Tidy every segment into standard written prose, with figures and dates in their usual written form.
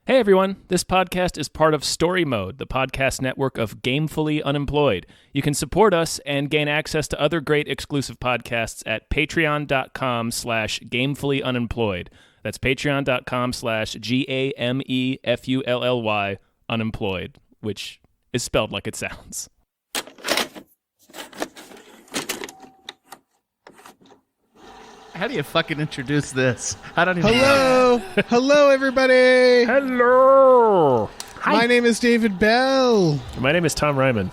Hey everyone, this podcast is part of Story Mode, the podcast network of Gamefully Unemployed. You can support us and gain access to other great exclusive podcasts at patreon.com/gamefullyunemployed. That's patreon.com/GAMEFULLY unemployed, which is spelled like it sounds. How do you fucking introduce this? I don't even know. Hello, everybody. Hello. Hi. My name is David Bell. My name is Tom Ryman.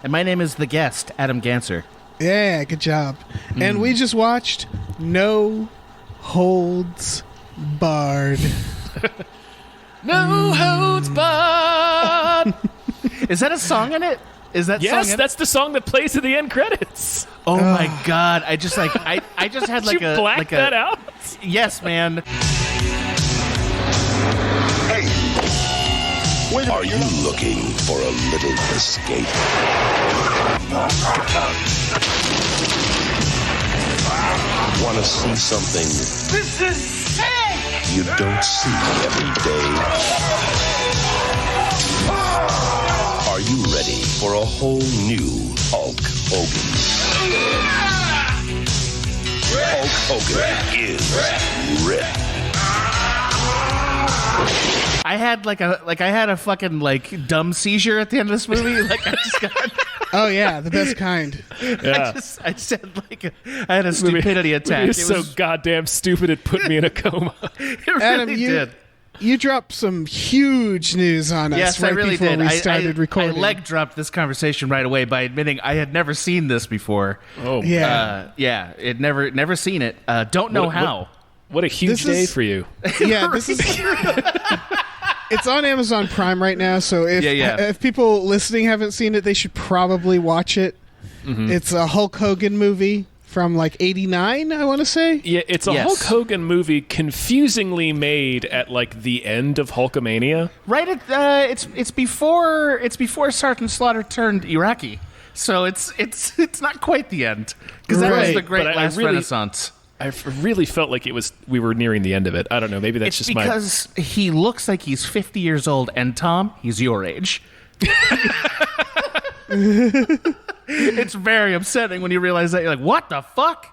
And my name is the guest, Adam Ganser. Yeah, good job. And we just watched No Holds Barred. No Holds Barred. Is that a song in it? Is that yes, song that's the song that plays at the end credits. Oh my god! I just had like Did you black that out? Yes, man. Hey, are you looking for a little escape? Want to see something? This is sick! You don't see every day. Are you ready for a whole new Hulk Hogan? Hulk Hogan is ripped. I had a fucking dumb seizure at the end of this movie. I just got. Oh yeah, the best kind. Yeah. I had a stupidity attack. It was so goddamn stupid it put me in a coma. It really Adam, did. You dropped some huge news on us yes, right I really before did. we started recording. I leg dropped this conversation right away by admitting I had never seen this before. Oh, yeah. It never seen it. Don't know how. What a huge day for you. Yeah, this is... It's on Amazon Prime right now, so if people listening haven't seen it, they should probably watch it. Mm-hmm. It's a Hulk Hogan movie from '89, I want to say. Yeah, it's a Hulk Hogan movie confusingly made at the end of Hulkamania. Right at it's before Sergeant Slaughter turned Iraqi, so it's not quite the end because that was the great last Renaissance. I really felt like we were nearing the end of it. I don't know. Maybe that's because he looks like he's 50 years old, and Tom, he's your age. It's very upsetting when you realize that. You're like, what the fuck?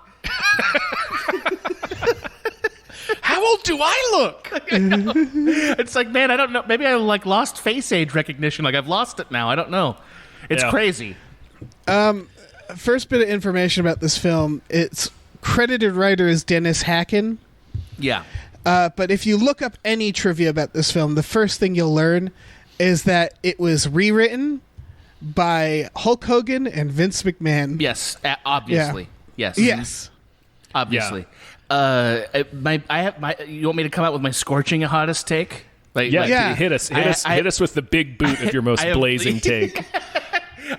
How old do I look? It's like, man, I don't know. Maybe I lost face age recognition. I've lost it now. I don't know. It's crazy. First bit of information about this film. Its credited writer is Dennis Hacken. Yeah. But if you look up any trivia about this film, the first thing you'll learn is that it was rewritten by Hulk Hogan and Vince McMahon. Yes, obviously. Yeah. Yes. Yes. Obviously. Yeah. You want me to come out with my scorching hottest take? Hit us with the big boot of your most blazing take.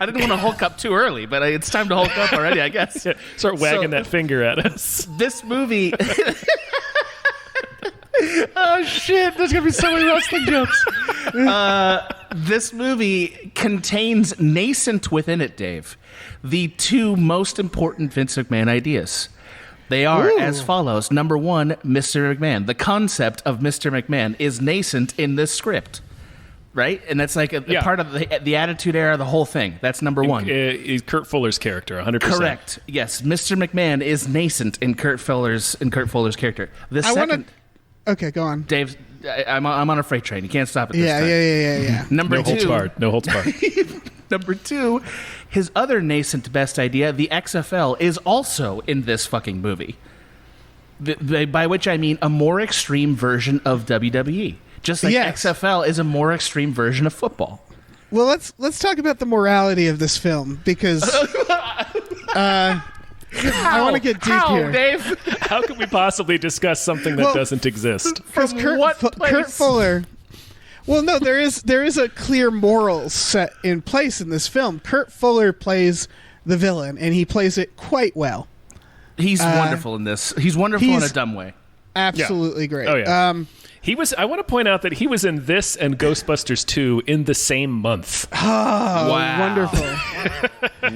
I didn't want to Hulk up too early, but it's time to Hulk up already, I guess. Yeah, start wagging that finger at us. This movie... Oh, shit. There's going to be so many wrestling jokes. This movie contains nascent within it, Dave, the two most important Vince McMahon ideas. They are as follows. Number one, Mr. McMahon. The concept of Mr. McMahon is nascent in this script. Right? And that's a part of the Attitude Era, the whole thing. That's number one. Kurt Fuller's character, 100%. Correct. Yes, Mr. McMahon is nascent in Kurt Fuller's character. Okay, go on. Dave, I'm on a freight train. You can't stop it this time. Yeah. Number two. No holds barred. Number two, his other nascent best idea, the XFL, is also in this fucking movie. By which I mean a more extreme version of WWE. Just like XFL is a more extreme version of football. Well, let's talk about the morality of this film because I want to get deep here. Dave? How could we possibly discuss something that doesn't exist? Because Kurt Fuller. Well, no, there is a clear moral set in place in this film. Kurt Fuller plays the villain, and he plays it quite well. He's wonderful in this. He's wonderful in a dumb way. Absolutely great. Oh yeah. I want to point out that he was in this and Ghostbusters 2 in the same month. Oh, wow. Wonderful.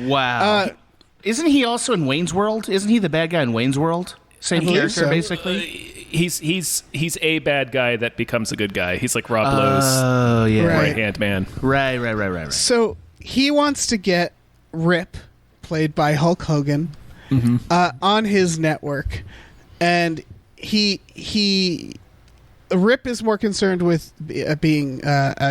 Wow. Isn't he also in Wayne's World? Isn't he the bad guy in Wayne's World? Same character, basically? he's a bad guy that becomes a good guy. He's like Rob Lowe's right-hand man. Right. So he wants to get Rip, played by Hulk Hogan, on his network, and Rip is more concerned with being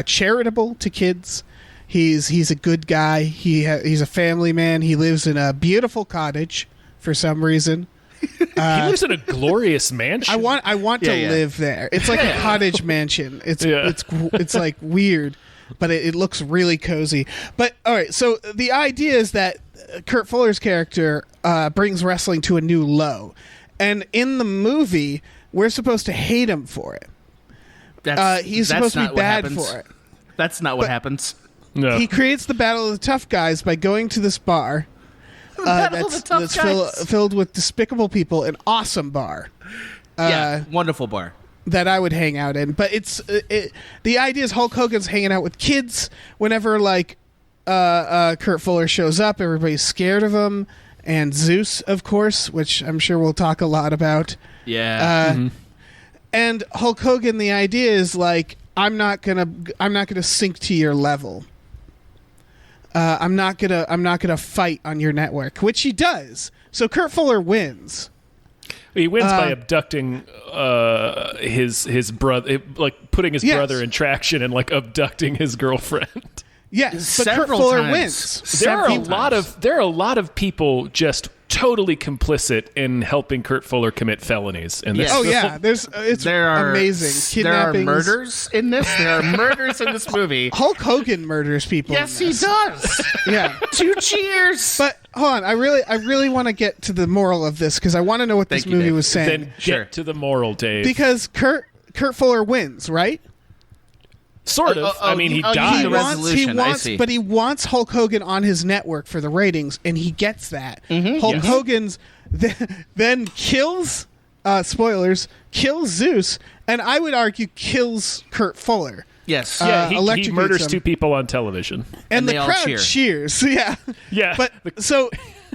charitable to kids. He's a good guy. He's a family man. He lives in a beautiful cottage for some reason. He lives in a glorious mansion. I want to live there. It's like a cottage mansion. It's like weird, but it looks really cozy. But all right, so the idea is that Kurt Fuller's character brings wrestling to a new low, and in the movie, we're supposed to hate him for it. He's supposed to be bad for it. That's not what happens. No. He creates the Battle of the Tough Guys by going to this bar that's filled with despicable people, an awesome bar. Wonderful bar that I would hang out in. But the idea is Hulk Hogan's hanging out with kids whenever Kurt Fuller shows up. Everybody's scared of him, and Zeus, of course, which I'm sure we'll talk a lot about. Yeah. And Hulk Hogan, the idea is I'm not gonna sink to your level. I'm not gonna fight on your network, which he does. So Kurt Fuller wins. He wins by abducting his brother, putting his brother in traction and abducting his girlfriend. Yes, but Kurt Fuller wins. There are a lot of people just totally complicit in helping Kurt Fuller commit felonies. In this film. It's amazing. There are murders in this. There are murders in this movie. Hulk Hogan murders people. Yes, he does. Yeah. 2 cheers. But hold on, I really want to get to the moral of this because I want to know what this movie was saying. Then get to the moral, Dave. Because Kurt Fuller wins, right? Sort of. I mean, he dies. But he wants Hulk Hogan on his network for the ratings, and he gets that. Hulk Hogan's then kills, spoilers, kills Zeus, and I would argue kills Kurt Fuller. Yes. He murders 2 people on television. And the crowd cheers. Yeah. Yeah. But so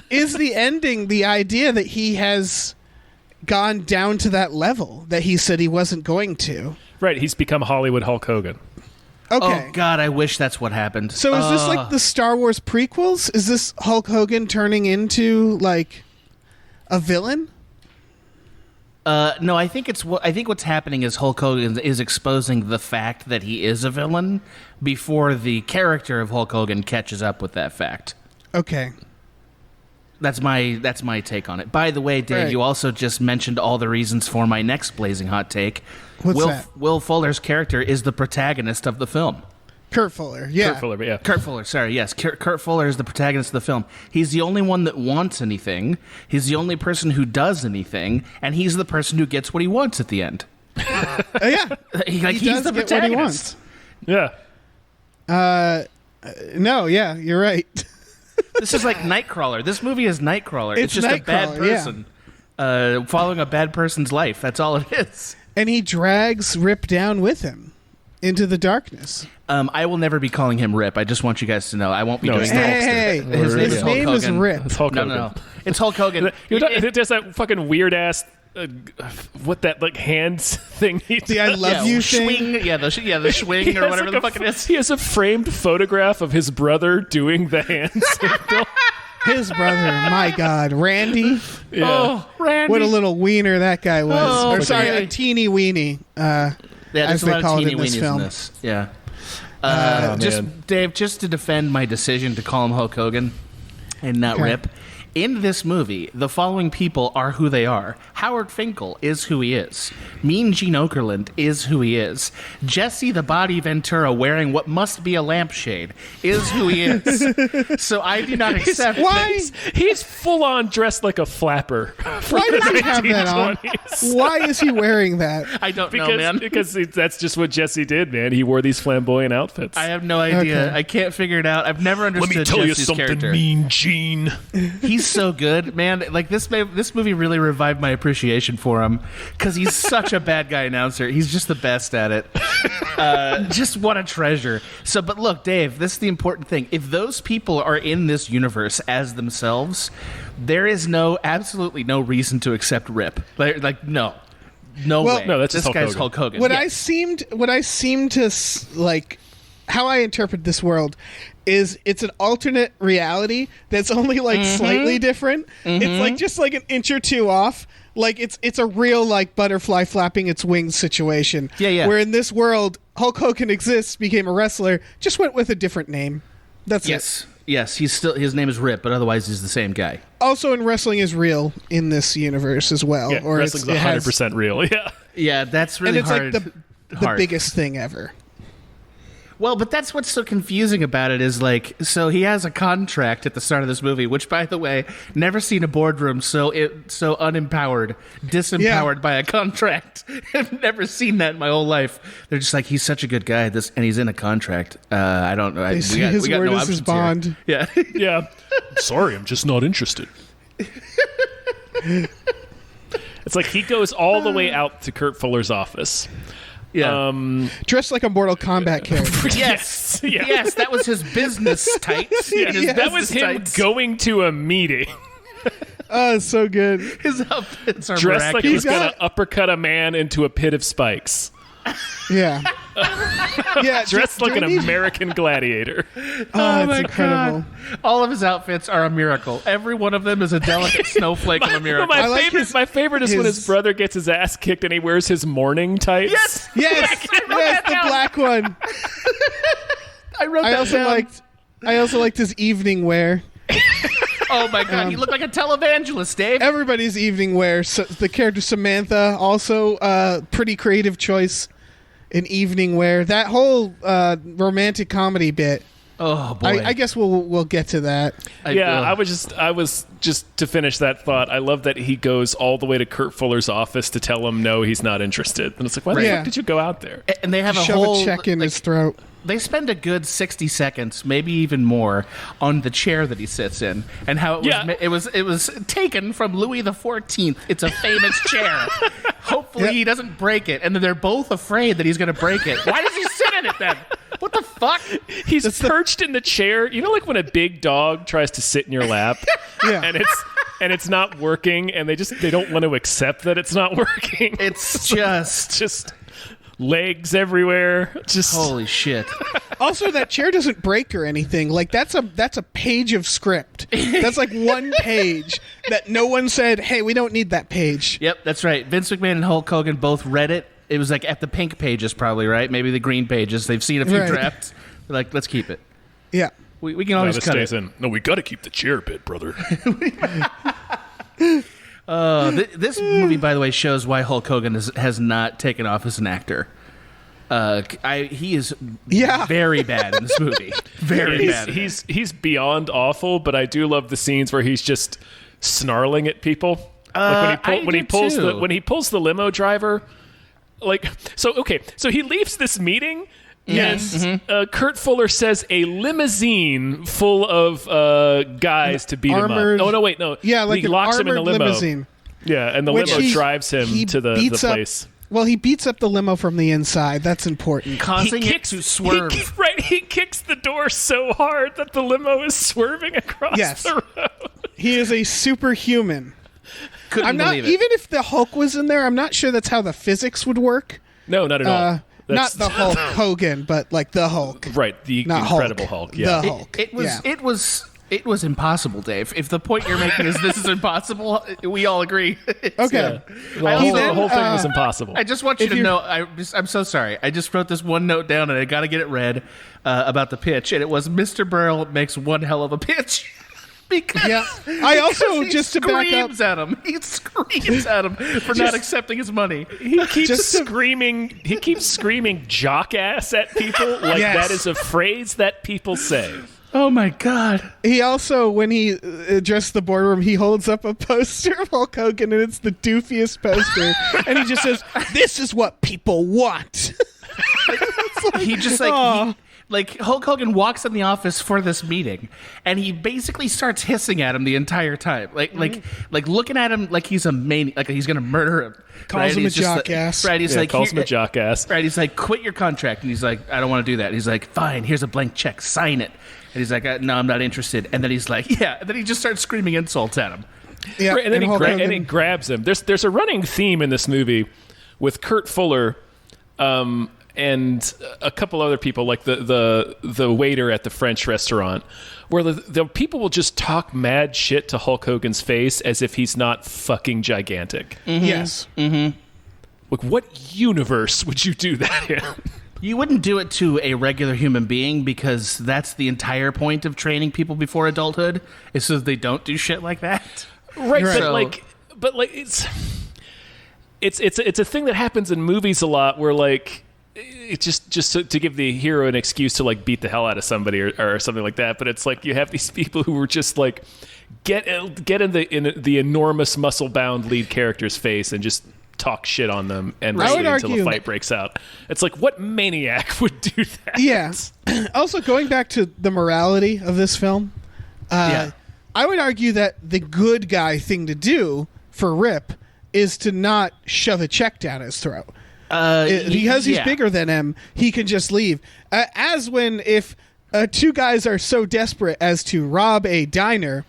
is the ending the idea that he has gone down to that level that he said he wasn't going to? Right. He's become Hollywood Hulk Hogan. Okay. Oh, God, I wish that's what happened. So is this like the Star Wars prequels? Is this Hulk Hogan turning into, a villain? No, I think what's happening is Hulk Hogan is exposing the fact that he is a villain before the character of Hulk Hogan catches up with that fact. Okay. That's my take on it. By the way, Dave, you also just mentioned all the reasons for my next blazing hot take. What's that? Will Fuller's character is the protagonist of the film. Kurt Fuller, yeah. Kurt Fuller, sorry, yes. Kurt Fuller is the protagonist of the film. He's the only one that wants anything. He's the only person who does anything, and he's the person who gets what he wants at the end. Yeah. He's the protagonist. What he wants. Yeah. No, yeah, you're right. This is like Nightcrawler. This movie is Nightcrawler. It's just a bad person following a bad person's life. That's all it is. And he drags Rip down with him into the darkness. I will never be calling him Rip. I just want you guys to know. I won't be doing that. Hey, his name is Rip. It's Hulk Hogan. No. It's Hulk Hogan. It does that fucking weird ass. What that hands thing? The I love you thing. Swing, the swing or whatever the fuck it is. He has a framed photograph of his brother doing the hand signal. His brother, my God, Randy. Yeah. Oh, Randy! What a little wiener that guy was. Oh, or sorry, a teeny weenie. As they call it in this film. Yeah. Dave, just to defend my decision to call him Hulk Hogan and not Rip. In this movie, the following people are who they are. Howard Finkel is who he is. Mean Gene Okerlund is who he is. Jesse the Body Ventura wearing what must be a lampshade is who he is. So I do not accept Why? He's full on dressed like a flapper. Why does he have that on? Why is he wearing that? I don't know, man. Because that's just what Jesse did, man. He wore these flamboyant outfits. I have no idea. Okay. I can't figure it out. I've never understood Jesse's character. Let me tell you something, Mean Gene. He's so good, man. Like this movie really revived my appreciation for him because he's such a bad guy announcer. He's just the best at it. Just what a treasure. So, but look, Dave, this is the important thing. If those people are in this universe as themselves, there is absolutely no reason to accept Rip. No. No way. No, that's this just guy's Hulk Hogan. What I seemed to like, how I interpret this world is it's an alternate reality that's only like slightly different. It's like just like an inch or two off. Like it's a real like butterfly flapping its wings situation. Yeah. Where in this world, Hulk Hogan exists, became a wrestler, just went with a different name. That's it. Yes, his name is Rip, but otherwise he's the same guy. Also, in wrestling is real in this universe as well. Yeah, or wrestling's 100% real. Yeah. Yeah, that's really and it's hard. like the biggest thing ever. Well, but that's what's so confusing about it is like, so he has a contract at the start of this movie, which, by the way, never seen a boardroom so unempowered, disempowered by a contract. I've never seen that in my whole life. They're just like, he's such a good guy, and he's in a contract. I don't know. His word is his bond. Here. Yeah. Yeah. Sorry, I'm just not interested. It's like he goes all the way out to Kurt Fuller's office. Yeah. Dressed like a Mortal Kombat character. Yes. Yeah. Yes, that was his business tights. Yeah, that was him tights. going to a meeting. Oh, it's so good. His outfits are Dressed like he was miraculous. going to uppercut a man into a pit of spikes. Yeah. Yeah. Dressed like an during these- American gladiator. Oh, it's my incredible. God. All of his outfits are a miracle. Every one of them is a delicate snowflake of a miracle. My I like favorite is when his brother gets his ass kicked and he wears his morning tights. Yes! Yes. Yes, the black one. I wrote that down. I also liked his evening wear. Oh my God, you look like a televangelist, Dave. Everybody's evening wear. So the character Samantha, also pretty creative choice in evening wear. That whole romantic comedy bit. Oh boy. I guess we'll get to that. I was just to finish that thought. I love that he goes all the way to Kurt Fuller's office to tell him no, he's not interested. And it's like, why the fuck did you go out there? And they have a Shove whole a check in his throat. They spend a good 60 seconds, maybe even more, on the chair that he sits in and how it was taken from Louis XIV. It's a famous chair. Hopefully he doesn't break it, and then they're both afraid that he's going to break it. Why does he sit in it then? What the fuck? He's perched in the chair. You know, like when a big dog tries to sit in your lap, and it's not working, and they don't want to accept that it's not working. It's just legs everywhere. Just holy shit. Also, that chair doesn't break or anything. Like that's a page of script. That's like one page that no one said, "Hey, we don't need that page." Yep, that's right. Vince McMahon and Hulk Hogan both read it. It was like at the pink pages, probably, right? Maybe the green pages. They've seen a few drafts. They're like, let's keep it. Yeah. We can always cut it. No, we got to keep the chair bit, brother. This movie, by the way, shows why Hulk Hogan has not taken off as an actor. He is very bad in this movie. Very bad. He's beyond awful, but I do love the scenes where he's just snarling at people. Like when he pulls the limo driver. Like so he leaves this meeting. Yes. And Kurt Fuller says a limousine full of guys to beat armored, him up. Oh, no, wait, no. Yeah, like he an locks him in the armored limo. limousine. Yeah, and the limo drives him to the place. Well, he beats up the limo from the inside. That's important. Causing it to swerve. He kicks the door so hard that the limo is swerving across the road. He is a superhuman. Couldn't believe it. Even if the Hulk was in there, I'm not sure that's how the physics would work. No, not at all. Not the Hulk Hogan, but like the Hulk. Right, the not Incredible Hulk. Yeah. The Hulk. It was impossible, Dave. If the point you're making is this is impossible, we all agree. Okay. The whole thing was impossible. I just want you to know, I'm so sorry. I just wrote this one note down, and I got to get it read about the pitch, and it was Mr. Burrell makes one hell of a pitch. Because I also just to back up, he screams at him for not accepting his money. He keeps screaming. He keeps screaming "jock ass" at people like that is a phrase that people say. Oh my God! He also, when he addressed the boardroom, he holds up a poster of Hulk Hogan, and it's the doofiest poster, and he just says, "This is what people want." He just like Hulk Hogan walks in the office for this meeting, and he basically starts hissing at him the entire time, like looking at him like he's a maniac, like he's gonna murder him. Calls him a jockass. Right, he's like, calls him a jockass. Right, he's like, quit your contract, and he's like, I don't want to do that. And he's like, fine, here's a blank check, sign it. And he's like, no, I'm not interested. And then he's like, yeah, and then he just starts screaming insults at him. Yeah, right, and then he grabs him. There's a running theme in this movie with Kurt Fuller and a couple other people, like the waiter at the French restaurant, where the people will just talk mad shit to Hulk Hogan's face as if he's not fucking gigantic. Mm-hmm. Yes. Mm-hmm. Like, what universe would you do that in? You wouldn't do it to a regular human being, because that's the entire point of training people before adulthood, is so that they don't do shit like that. Right, So- but it's a thing that happens in movies a lot, where like it's just to give the hero an excuse to like beat the hell out of somebody or something like that. But it's like you have these people who are just like get in the enormous muscle bound lead character's face and just talk shit on them endlessly until a fight breaks out. It's like, what maniac would do that? Yeah. Also, going back to the morality of this film, I would argue that the good guy thing to do for Rip is to not shove a check down his throat. Because he's bigger than him, he can just leave. As when if two guys are so desperate as to rob a diner,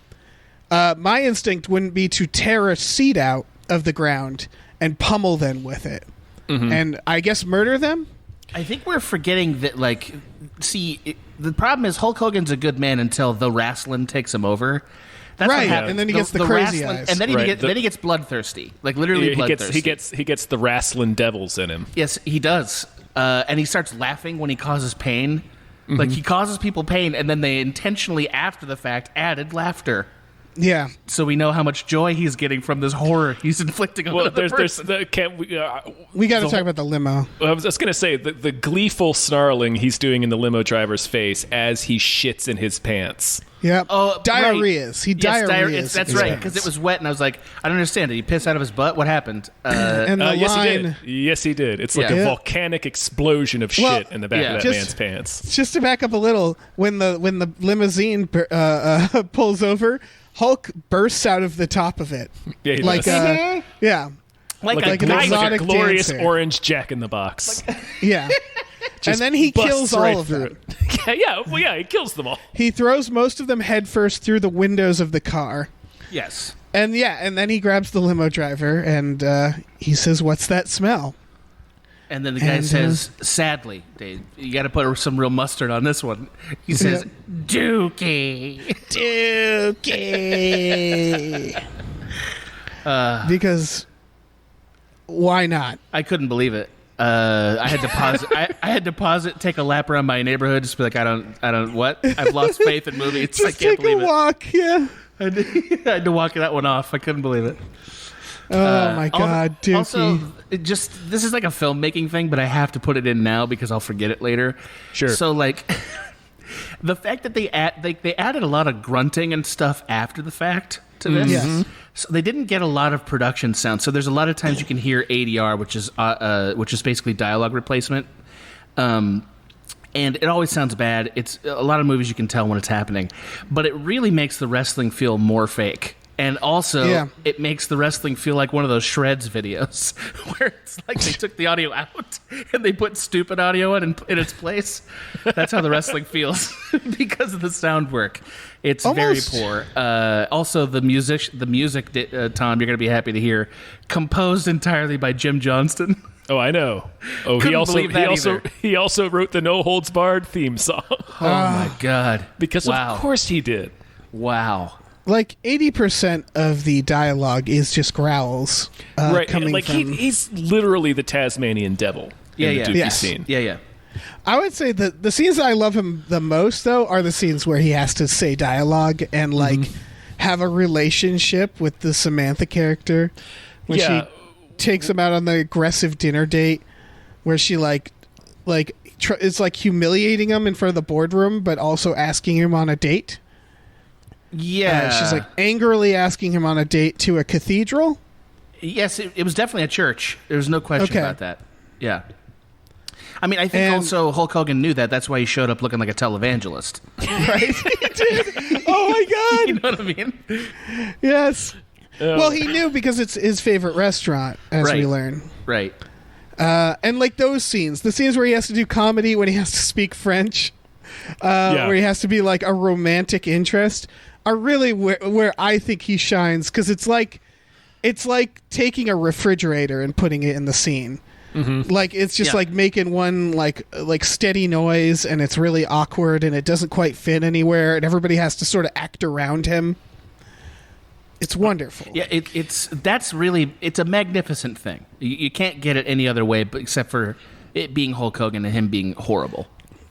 my instinct wouldn't be to tear a seat out of the ground and pummel them with it. Mm-hmm. And I guess murder them? I think we're forgetting that, like, the problem is Hulk Hogan's a good man until the wrestling takes him over. That's right, what happens. and then he gets the crazy wrestling, eyes. and then he gets bloodthirsty, like literally bloodthirsty. He gets the wrestling devils in him. Yes, he does, and he starts laughing when he causes pain. Mm-hmm. Like, he causes people pain, and then they intentionally, after the fact, added laughter. Yeah. So we know how much joy he's getting from this horror he's inflicting on another person. We got to talk about the limo. I was just going to say, the gleeful snarling he's doing in the limo driver's face as he shits in his pants. Yep. Oh, diarrheas. Right. He diarrheas. That's right, because it was wet, and I was like, I don't understand. Did he piss out of his butt? What happened? And the yes, line, he did. Yes, he did. It's like a volcanic explosion of shit in the back of that man's pants. Just to back up a little, when the limousine pulls over, Hulk bursts out of the top of it. Yeah, he like does. Like an a exotic glorious dancer. orange Jack in the Box. Yeah. And then he kills all of them. He kills them all. He throws most of them headfirst through the windows of the car. Yes. And then he grabs the limo driver and he says, "What's that smell?" And then the guy says, sadly, Dave, you got to put some real mustard on this one. He says, Dookie. Because why not? I couldn't believe it. I had to pause. I had to pause it, take a lap around my neighborhood, just be like, I don't. What? I've lost faith in movies. Just I can't believe take a walk. Yeah. I had to walk that one off. I couldn't believe it. Oh my God, Dookie. Also, this is like a filmmaking thing, but I have to put it in now because I'll forget it later. Sure. So like, the fact that they added a lot of grunting and stuff after the fact to this. Yes. So they didn't get a lot of production sound. So there's a lot of times you can hear ADR, which is basically dialogue replacement. And it always sounds bad. It's a lot of movies you can tell when it's happening, but it really makes the wrestling feel more fake. And also, it makes the wrestling feel like one of those Shreds videos where it's like they took the audio out and they put stupid audio in its place. That's how the wrestling feels because of the sound work. It's very poor. Also, the music, Tom, you're going to be happy to hear, composed entirely by Jim Johnston. Oh, I know. Oh, he also wrote the No Holds Barred theme song. Oh my God! Because of course he did. Wow. Like 80% of the dialogue is just growls. Right. Coming like from... he's literally the Tasmanian devil in the Dookie scene. Yeah. I would say that the scenes that I love him the most, though, are the scenes where he has to say dialogue and like have a relationship with the Samantha character. When she takes him out on the aggressive dinner date, where she it's like humiliating him in front of the boardroom, but also asking him on a date. Yeah. She's like angrily asking him on a date to a cathedral. Yes, it was definitely a church. There was no question about that. Yeah. I mean, I think also Hulk Hogan knew that. That's why he showed up looking like a televangelist. Right? He did. Oh, my God. You know what I mean? Yes. Well, he knew because it's his favorite restaurant, as we learn. Right. And like those scenes, the scenes where he has to do comedy when he has to speak French, where he has to be like a romantic interest, are really where I think he shines, because it's like it's like taking a refrigerator and putting it in the scene. Mm-hmm. Like it's just like making one like steady noise, and it's really awkward, and it doesn't quite fit anywhere, and everybody has to sort of act around him. It's wonderful. Yeah, it's a magnificent thing. You can't get it any other way, but except for it being Hulk Hogan and him being horrible.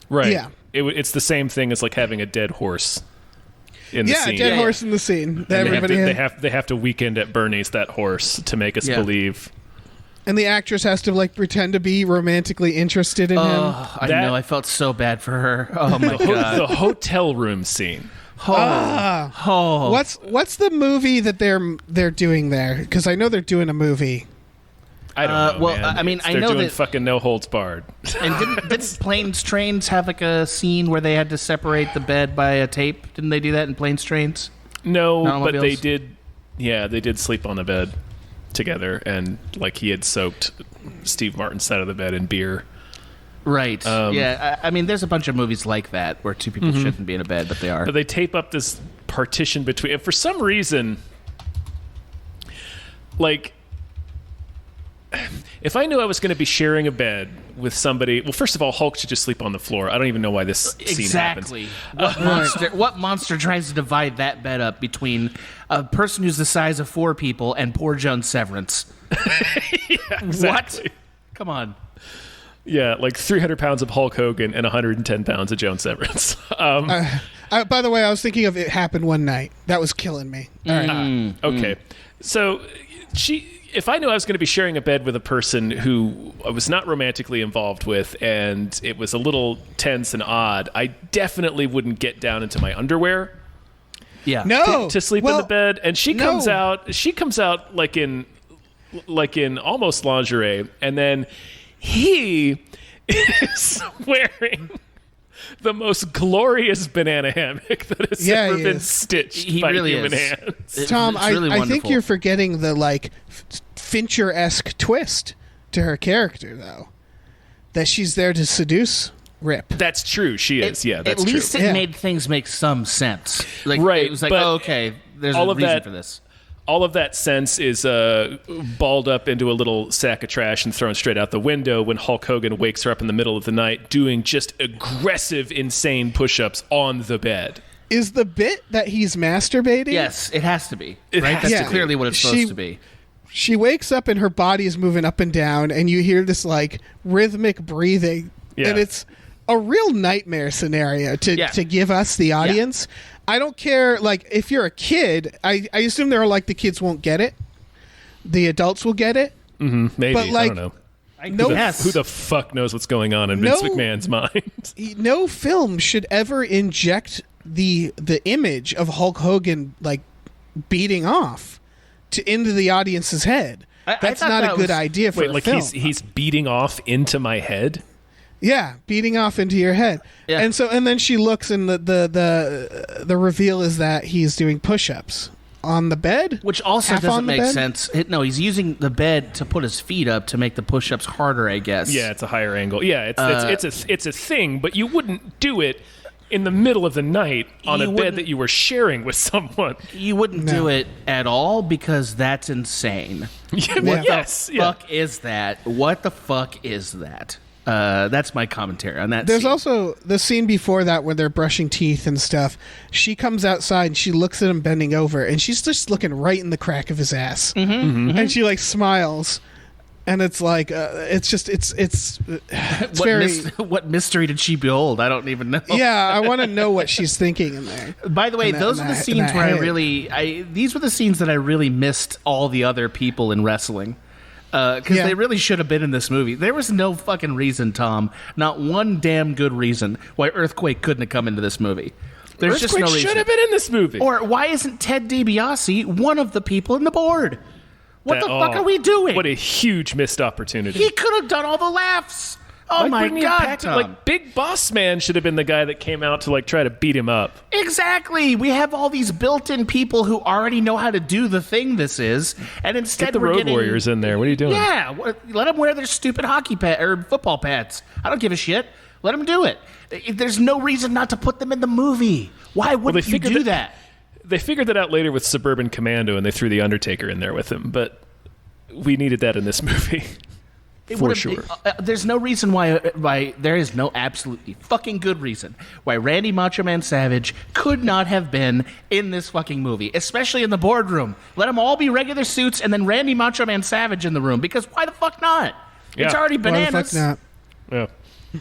Right. Yeah. It's the same thing as like having a dead horse in the scene. Yeah, dead horse in the scene. They have to Weekend at Bernie's that horse to make us believe. And the actress has to like pretend to be romantically interested in him. I know. I felt so bad for her. Oh my god. The hotel room scene. What's the movie that they're doing there? Because I know they're doing a movie. I don't know. Well, man. I mean, they're I know doing that fucking No Holds Barred. And didn't Planes Trains have like a scene where they had to separate the bed by a tape? Didn't they do that in Planes Trains? No, but they did. Yeah, they did sleep on the bed together, and like he had soaked Steve Martin's side of the bed in beer. Right. I mean, there's a bunch of movies like that where two people shouldn't be in a bed, but they are. But they tape up this partition between. And for some reason, like, if I knew I was going to be sharing a bed with somebody, well, first of all, Hulk should just sleep on the floor. I don't even know why this scene happens. What monster tries to divide that bed up between a person who's the size of 4 people and poor Joan Severance? Yeah, exactly. What? Come on. Yeah, like 300 pounds of Hulk Hogan and 110 pounds of Joan Severance. By the way, I was thinking of It Happened One Night. That was killing me. All right. Okay. So if I knew I was going to be sharing a bed with a person who I was not romantically involved with, and it was a little tense and odd, I definitely wouldn't get down into my underwear. Yeah. No. To sleep in the bed, and she comes out like in almost lingerie, and then he is wearing the most glorious banana hammock that has ever been stitched by human hands. Tom, really I think you're forgetting the like Fincher-esque twist to her character, though. That she's there to seduce Rip. That's true. She is. That's true. At least it made things make some sense. Like, right. It was like, okay, there's a reason for this. All of that sense is balled up into a little sack of trash and thrown straight out the window when Hulk Hogan wakes her up in the middle of the night doing just aggressive, insane push-ups on the bed. Is the bit that he's masturbating? Yes, it has to be. Right? That's clearly what it's supposed to be. She wakes up and her body is moving up and down, and you hear this like rhythmic breathing, and it's a real nightmare scenario to give us, the audience. Yeah. I don't care, like, if you're a kid, I assume they're like, the kids won't get it. The adults will get it. Mm-hmm, maybe, but, like, I don't know. Who the fuck knows what's going on in Vince McMahon's mind? No film should ever inject the image of Hulk Hogan, like, beating off into the audience's head. That's not a good idea for a film. He's beating off into my head? Yeah, beating off into your head. Yeah. And then she looks, and the reveal is that he's doing push-ups on the bed, which also doesn't make sense. No, he's using the bed to put his feet up to make the push-ups harder, I guess. Yeah, it's a higher angle. Yeah, it's a thing, but you wouldn't do it in the middle of the night on a bed that you were sharing with someone. You wouldn't do it at all, because that's insane. What the fuck is that? What the fuck is that? That's my commentary on that. There's also the scene before that where they're brushing teeth and stuff. She comes outside and she looks at him bending over, and she's just looking right in the crack of his ass. Mm-hmm, mm-hmm. And she like smiles, and it's like it's what mystery did she behold? I don't even know. Yeah, I want to know what she's thinking in there. By the way, those are the scenes where these were the scenes that I really missed all the other people in wrestling. Because they really should have been in this movie. There was no fucking reason, Tom, not one damn good reason why Earthquake couldn't have come into this movie. There's just no reason. Should have been in this movie. Or why isn't Ted DiBiase one of the people in the board? What the fuck are we doing? What a huge missed opportunity. He could have done all the laughs. Oh my God, Tom. Like, Big Boss Man should have been the guy that came out to like try to beat him up. Exactly. We have all these built-in people who already know how to do the thing this is, and instead get the Road Warriors in there. What are you doing? Yeah, let them wear their stupid hockey pad or football pads. I don't give a shit. Let them do it. There's no reason not to put them in the movie. Why wouldn't you do that? They figured that out later with Suburban Commando, and they threw the Undertaker in there with him. But we needed that in this movie. For sure. There's no reason why there is no absolutely fucking good reason why Randy Macho Man Savage could not have been in this fucking movie, especially in the boardroom. Let them all be regular suits and then Randy Macho Man Savage in the room, because why the fuck not? Yeah. It's already bananas. Why the fuck not?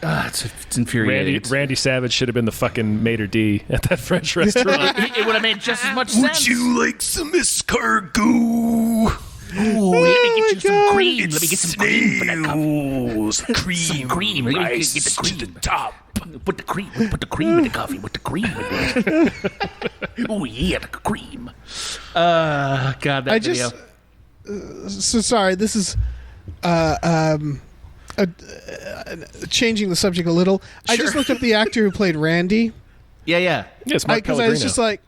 Yeah. It's infuriating. Randy Savage should have been the fucking maitre d' at that French restaurant. It would have made just as much sense. Would you like some escargot? Ooh, let me get you some cream. Let me get some cream for that coffee. Cream. Some cream. Let me get the cream. To the top. Put the cream in the coffee. Put the cream in it. Oh, yeah, the cream. God, that video. So sorry, this is changing the subject a little. Sure. I just looked up the actor who played Randy. Yeah. Yes, Mark because I was just like,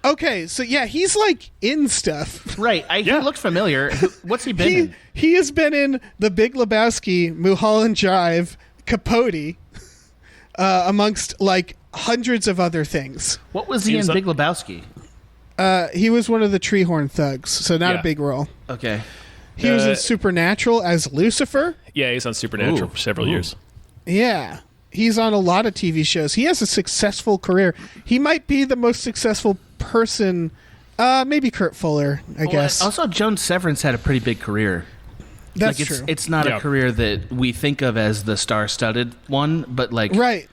okay, so yeah, he's like in stuff. Right. He looked familiar. What's he been in? He has been in The Big Lebowski, Mulholland Drive, Capote, amongst like hundreds of other things. What was he in Big Lebowski? He was one of the Treehorn Thugs, so not a big role. Okay. He was in Supernatural as Lucifer. Yeah, he's on Supernatural for several years. Yeah. He's on a lot of TV shows. He has a successful career. He might be the most successful person, maybe Kurt Fuller, I guess. Also, Joan Severance had a pretty big career. That's true. It's not a career that we think of as the star-studded one, but like, right.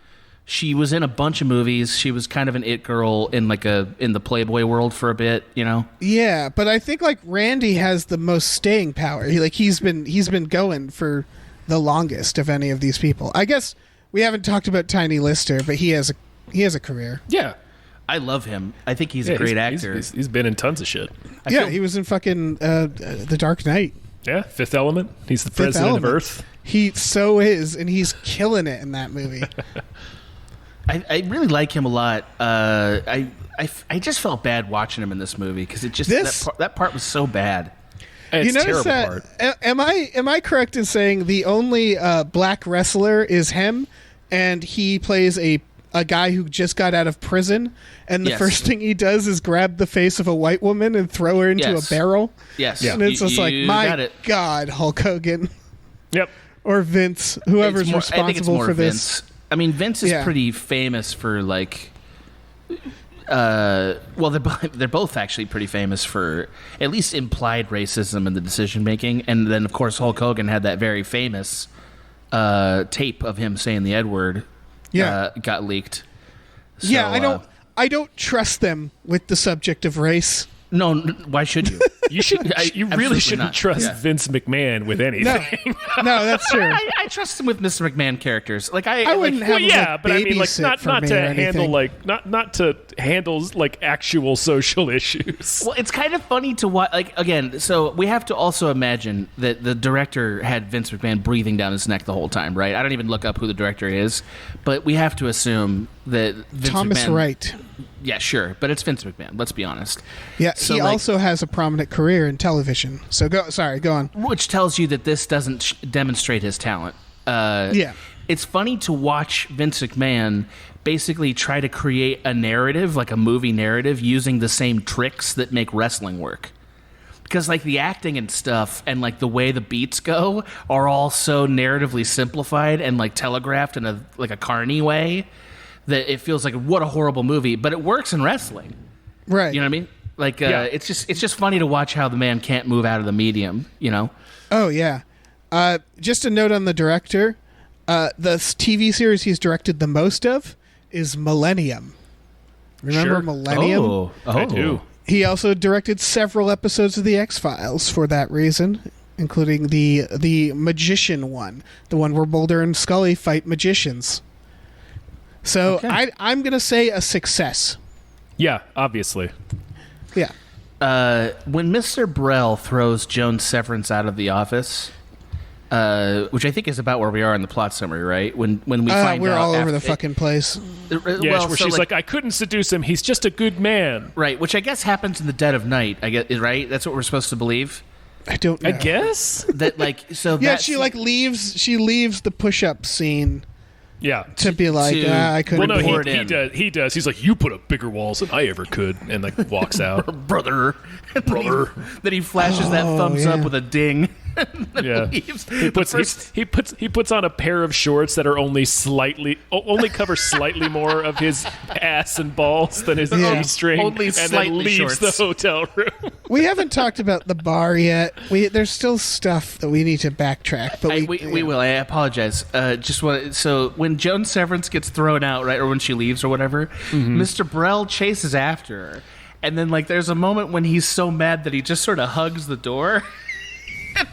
She was in a bunch of movies. She was kind of an it girl in the Playboy world for a bit, you know. Yeah, but I think like Randy has the most staying power. He's been going for the longest of any of these people. I guess we haven't talked about Tiny Lister, but he has a career. Yeah. I love him. I think he's a great actor. He's been in tons of shit. He was in fucking The Dark Knight. Yeah, Fifth Element. He's the president of Earth. He so is, and he's killing it in that movie. I really like him a lot. I just felt bad watching him in this movie because it just that part was so bad. It's you notice that? Part. Am I correct in saying the only black wrestler is him, and he plays a guy who just got out of prison, and the first thing he does is grab the face of a white woman and throw her into a barrel? Yes. And it's just like, my God, Hulk Hogan. Yep. Or Vince, whoever's responsible I think it's more for Vince. this. I mean, Vince is pretty famous for like. Well, they're both actually pretty famous for at least implied racism in the decision making, and then of course Hulk Hogan had that very famous tape of him saying the N-word. Got leaked. So, I don't trust them with the subject of race. No, why should you? You really shouldn't trust Vince McMahon with anything. No, that's true. I trust him with Mr. McMahon characters. Like I wouldn't have him, but I mean, like not to handle anything. not to handle like actual social issues. Well, it's kind of funny to watch. Like again, so we have to also imagine that the director had Vince McMahon breathing down his neck the whole time, right? I don't even look up who the director is, but we have to assume that Vince Thomas McMahon, Wright. Yeah, sure, but it's Vince McMahon. Let's be honest. Yeah, so he also has a prominent career in television. So go on. Which tells you that this doesn't demonstrate his talent. It's funny to watch Vince McMahon basically try to create a narrative, like a movie narrative, using the same tricks that make wrestling work. Because like the acting and stuff and like the way the beats go are all so narratively simplified and like telegraphed in a carny way that it feels like what a horrible movie, but it works in wrestling. Right. You know what I mean? Like it's just funny to watch how the man can't move out of the medium, you know? Oh yeah. Just a note on the director. The TV series he's directed the most of is Millennium. Remember Millennium? Oh, I do. He also directed several episodes of The X-Files for that reason, including the magician one, the one where Mulder and Scully fight magicians. So okay. I'm going to say a success. Yeah, obviously. Yeah. When Mr. Brell throws Joan Severance out of the office, which I think is about where we are in the plot summary, right? When we find we're out all over the fucking place. Where she's like, I couldn't seduce him. He's just a good man. Right, which I guess happens in the dead of night. I guess, right? That's what we're supposed to believe. I don't know. I guess that like so. Yeah, she like leaves. She leaves the push-up scene Yeah. To be like, I couldn't. Well, no, he does. He's like, you put up bigger walls than I ever could, and like walks out. Brother. Then he flashes that thumbs up with a ding. Yeah. He puts on a pair of shorts that are only cover slightly more of his ass and balls than his G-string, and then leaves the hotel room. We haven't talked about the bar yet. There's still stuff that we need to backtrack, but we will. I apologize. So when Joan Severance gets thrown out, right, or when she leaves or whatever, Mr. Burrell chases after her, and then like there's a moment when he's so mad that he just sort of hugs the door.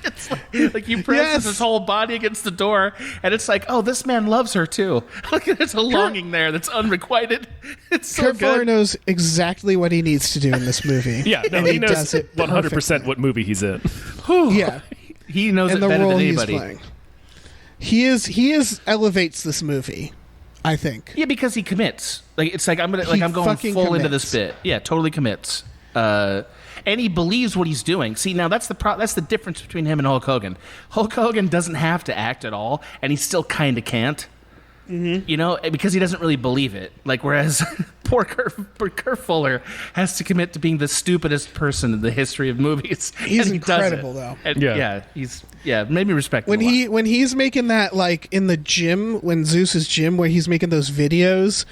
It's like he presses his whole body against the door, and it's like, oh, this man loves her too. Like there's a longing there that's unrequited. It's so Kurt good. Fuller knows exactly what he needs to do in this movie. Yeah, no, he knows 100% what movie he's in. Yeah, he knows it better than anybody. He's playing. He elevates this movie, I think. Yeah, because he commits. Like it's like I'm going full into this bit. Yeah, totally commits. And he believes what he's doing. See, now that's the difference between him and Hulk Hogan. Hulk Hogan doesn't have to act at all, and he still kind of can't. You know, because he doesn't really believe it. Like, whereas poor Kurt Fuller has to commit to being the stupidest person in the history of movies. He's incredible, though. And made me respect him when he's making that, like, in the gym, when Zeus's gym, where he's making those videos.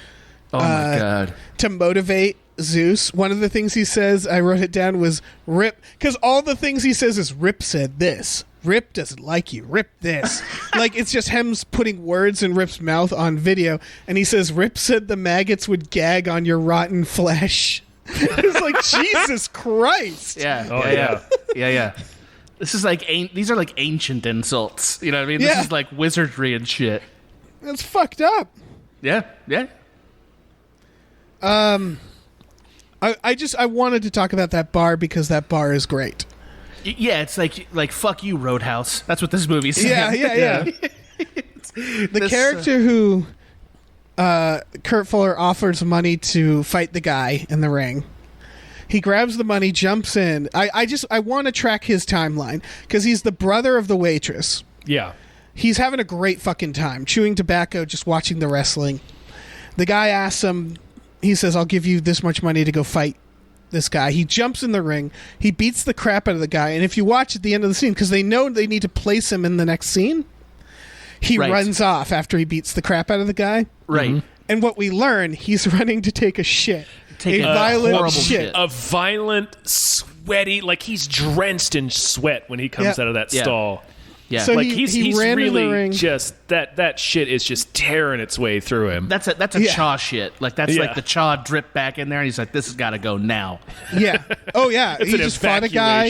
Oh, my God. To motivate Zeus, one of the things he says, I wrote it down, was Rip, because all the things he says is Rip said this, Rip doesn't like you, Rip this. Like, it's just him putting words in Rip's mouth on video, and he says, Rip said the maggots would gag on your rotten flesh. It's like, Jesus Christ. Yeah. This is like, these are like ancient insults, you know what I mean? This is like wizardry and shit. That's fucked up. Yeah. I wanted to talk about that bar because that bar is great. Yeah, it's like fuck you, Roadhouse. That's what this movie's saying. Yeah. The character who Kurt Fuller offers money to fight the guy in the ring. He grabs the money, jumps in. I want to track his timeline because he's the brother of the waitress. Yeah. He's having a great fucking time, chewing tobacco, just watching the wrestling. The guy asks him, he says, I'll give you this much money to go fight this guy. He jumps in the ring. He beats the crap out of the guy. And if you watch at the end of the scene, because they know they need to place him in the next scene, he runs off after he beats the crap out of the guy. Right. Mm-hmm. And what we learn, he's running to take a shit. A violent shit. A violent, sweaty, like he's drenched in sweat when he comes out of that stall. Yeah. So like he ran really in the ring. Just that shit is just tearing its way through him. That's a Chaw shit. Like that's like the Chaw drip back in there, and he's like, "This has got to go now." Yeah. Oh yeah. It's he just fought a guy.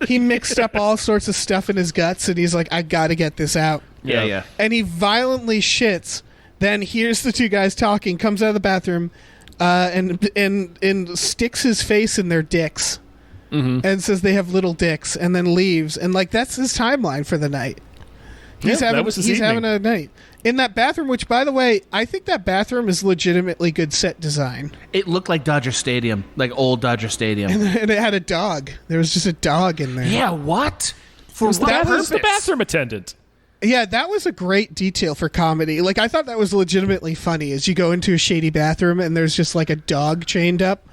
He mixed up all sorts of stuff in his guts, and he's like, "I got to get this out." Yeah. And he violently shits. Then hears the two guys talking. Comes out of the bathroom, and sticks his face in their dicks. Mm-hmm. And says they have little dicks, and then leaves, and like that's his timeline for the night. He's having a night in that bathroom. Which, by the way, I think that bathroom is legitimately good set design. It looked like Dodger Stadium, like old Dodger Stadium, and it had a dog. There was just a dog in there. Yeah, what? For what purpose? The bathroom attendant. Yeah, that was a great detail for comedy. Like I thought that was legitimately funny. As you go into a shady bathroom and there's just like a dog chained up.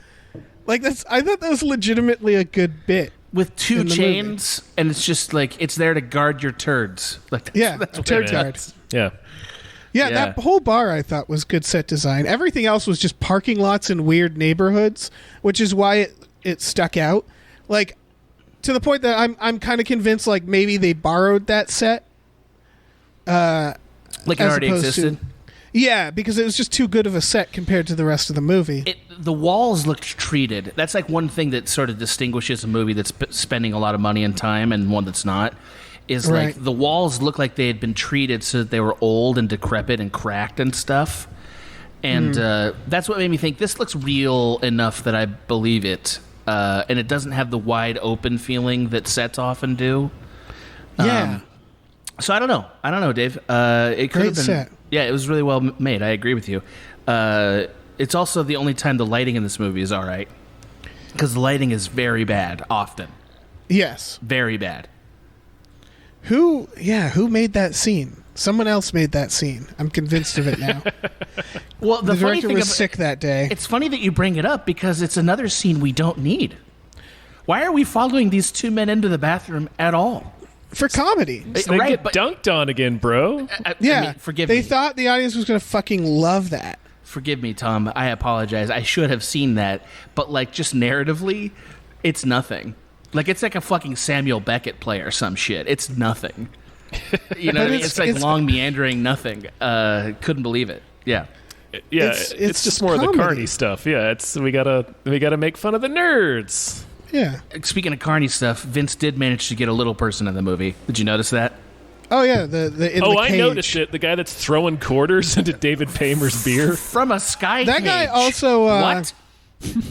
Like I thought that was legitimately a good bit with two chains, and it's just like it's there to guard your turds. Like that's turd guard. Yeah, that whole bar I thought was good set design. Everything else was just parking lots in weird neighborhoods, which is why it stuck out. Like to the point that I'm kind of convinced like maybe they borrowed that set. Like it already existed. Yeah, because it was just too good of a set compared to the rest of the movie. The walls looked treated. That's like one thing that sort of distinguishes a movie that's spending a lot of money and time and one that's not. Is like the walls look like they had been treated so that they were old and decrepit and cracked and stuff. And that's what made me think this looks real enough that I believe it. And it doesn't have the wide open feeling that sets often do. Yeah. So I don't know, Dave. It could have been. Set. Yeah, it was really well made. I agree with you. It's also the only time the lighting in this movie is all right, because the lighting is very bad often. Yes, very bad. Who made that scene? Someone else made that scene. I'm convinced of it now. Well, the director was sick that day. It's funny that you bring it up because it's another scene we don't need. Why are we following these two men into the bathroom at all? For comedy. So they get dunked on again, bro. I mean, forgive me. They thought the audience was going to fucking love that. Forgive me, Tom. I apologize. I should have seen that. But, like, just narratively, it's nothing. Like, it's like a fucking Samuel Beckett play or some shit. It's nothing. You know what I mean? It's like long, meandering nothing. Couldn't believe it. Yeah. Yeah, it's just more comedy. Of the carny stuff. Yeah, we gotta make fun of the nerds. Yeah. Speaking of carny stuff, Vince did manage to get a little person in the movie. Did you notice that? Oh yeah, the I noticed it. The guy that's throwing quarters into David Paymer's beer from a sky that cage. Guy also what?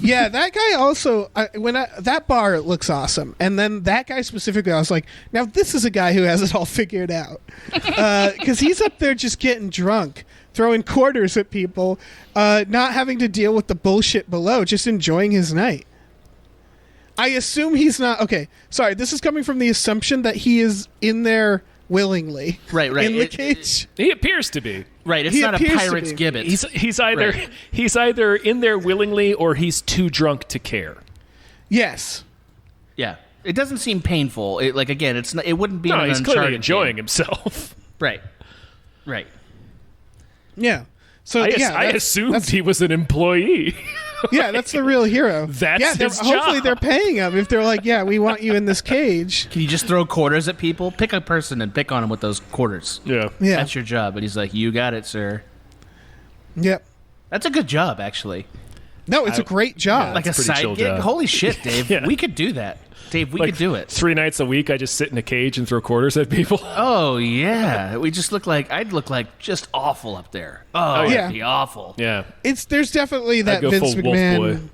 Yeah, that guy also. That bar looks awesome, and then that guy specifically, I was like, now this is a guy who has it all figured out, because he's up there just getting drunk, throwing quarters at people, not having to deal with the bullshit below, just enjoying his night. I assume he's not okay. Sorry, this is coming from the assumption that he is in there willingly, right, in the cage. He appears to be. Right, it's not a pirate's gibbet. He's either in there willingly or he's too drunk to care. Yes. Yeah, it doesn't seem painful. It wouldn't be. No, an he's clearly Uncharted enjoying game. himself. Right. Yeah. So I assumed he was an employee. Yeah, that's the real hero. That's his job. Hopefully they're paying him if they're like, yeah, we want you in this cage. Can you just throw quarters at people? Pick a person and pick on him with those quarters. Yeah. That's your job. And he's like, you got it, sir. Yep. That's a good job, actually. No, it's a great job. Yeah, like a side gig? Job. Holy shit, Dave. Yeah. We could do that. Dave, we could do it. 3 nights a week, I just sit in a cage and throw quarters at people. Oh, yeah. I'd look like just awful up there. Oh, yeah. It'd be awful. Yeah. There's definitely that Vince McMahon.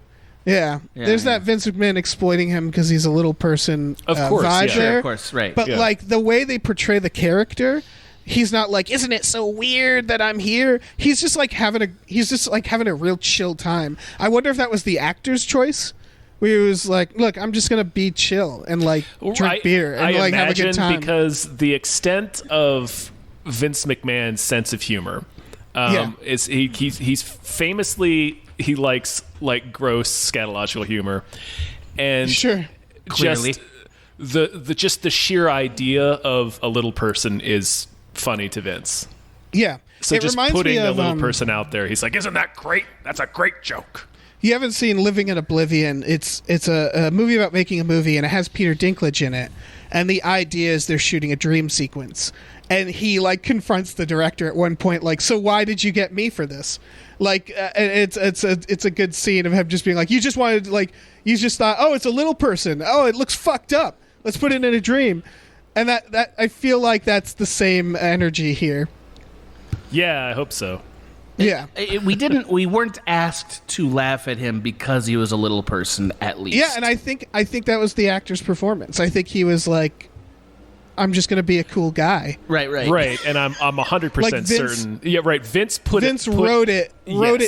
Yeah. There's that Vince McMahon exploiting him because he's a little person vibe there. Of course, right. But like the way they portray the character, he's not like, isn't it so weird that I'm here? He's just like having a real chill time. I wonder if that was the actor's choice. Where he was like, look, I'm just going to be chill and like drink beer and like have a good time. Because the extent of Vince McMahon's sense of humor is he's famously, he likes like gross scatological humor. And clearly just the sheer idea of a little person is funny to Vince. Yeah. So just putting a little person out there, he's like, isn't that great? That's a great joke. You haven't seen Living in Oblivion. It's a movie about making a movie, and it has Peter Dinklage in it. And the idea is they're shooting a dream sequence. And he, like, confronts the director at one point, like, so why did you get me for this? Like, it's a good scene of him just being like, you just thought, oh, it's a little person. Oh, it looks fucked up. Let's put it in a dream. And that I feel like that's the same energy here. Yeah, I hope so. Yeah, we weren't asked to laugh at him because he was a little person, at least. Yeah, and I think that was the actor's performance. I think he was like, I'm just going to be a cool guy. Right. And I'm 100% certain. Yeah, right. Vince wrote it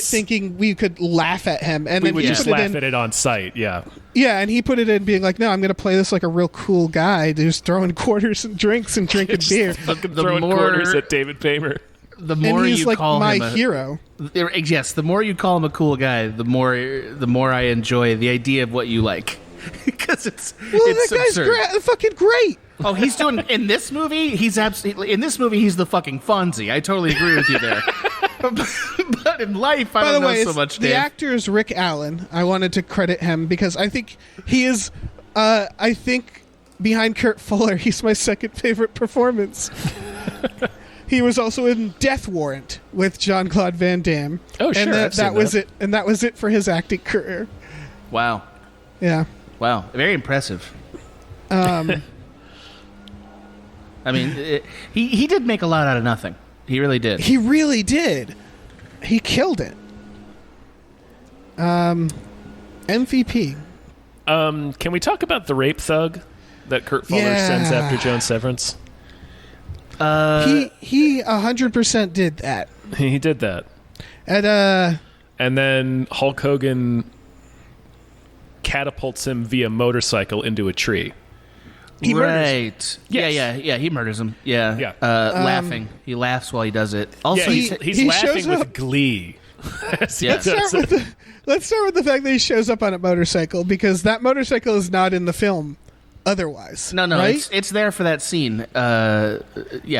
thinking we could laugh at him, and then we would just laugh at it on sight. Yeah. Yeah, and he put it in being like, no, I'm going to play this like a real cool guy, just throwing quarters and drinks and drinking beer, throwing quarters at David Paymer. The more he's you like call my him hero. Yes, the more you call him a cool guy, the more I enjoy the idea of what you like, because it's that guy's fucking great. Oh, he's doing in this movie. He's absolutely in this movie. He's the fucking Fonzie. I totally agree with you there. But in life, I don't know so much. The actor is Rick Allen. I wanted to credit him because I think he is. I think behind Kurt Fuller, he's my second favorite performance. He was also in Death Warrant with Jean-Claude Van Damme. Oh, sure. And that was it. And that was it for his acting career. Wow. Yeah. Wow. Very impressive. I mean, he did make a lot out of nothing. He really did. He really did. He killed it. MVP. Can we talk about the rape thug that Kurt Fuller sends after Joan Severance? He 100% did that. He did that. And then Hulk Hogan catapults him via motorcycle into a tree. He murders him. Yes. Yeah. He murders him. Yeah. Yeah. Laughing. He laughs while he does it. Also, he's laughing with glee. Let's start with the fact that he shows up on a motorcycle, because that motorcycle is not in the film otherwise. No, right? it's there for that scene. Yeah.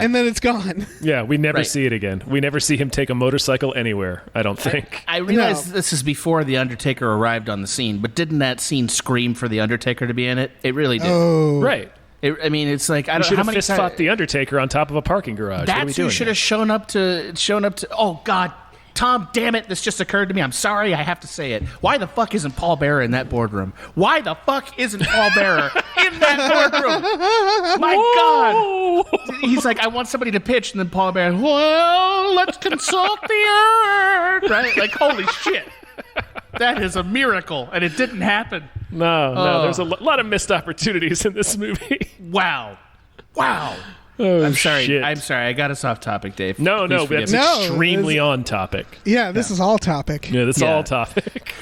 And then it's gone. Yeah, we never see it again. We never see him take a motorcycle anywhere, I don't think. I realize this is before The Undertaker arrived on the scene, but didn't that scene scream for The Undertaker to be in it? It really did. Oh. Right. It's like, I don't know should how have many fist fought The Undertaker on top of a parking garage. That's who should have shown up to. Oh, God. Tom, damn it, this just occurred to me. I'm sorry, I have to say it. Why the fuck isn't Paul Bearer in that boardroom? Why the fuck isn't Paul Bearer in that boardroom? My God. He's like, I want somebody to pitch, and then Paul Bearer, well, let's consult the earth. Right? Like, holy shit. That is a miracle, and it didn't happen. No, there's a lot of missed opportunities in this movie. Wow. Oh, I'm sorry. shit. I got us off topic, Dave. No, that's extremely on topic. Yeah, this is all topic. Yeah, this is all topic.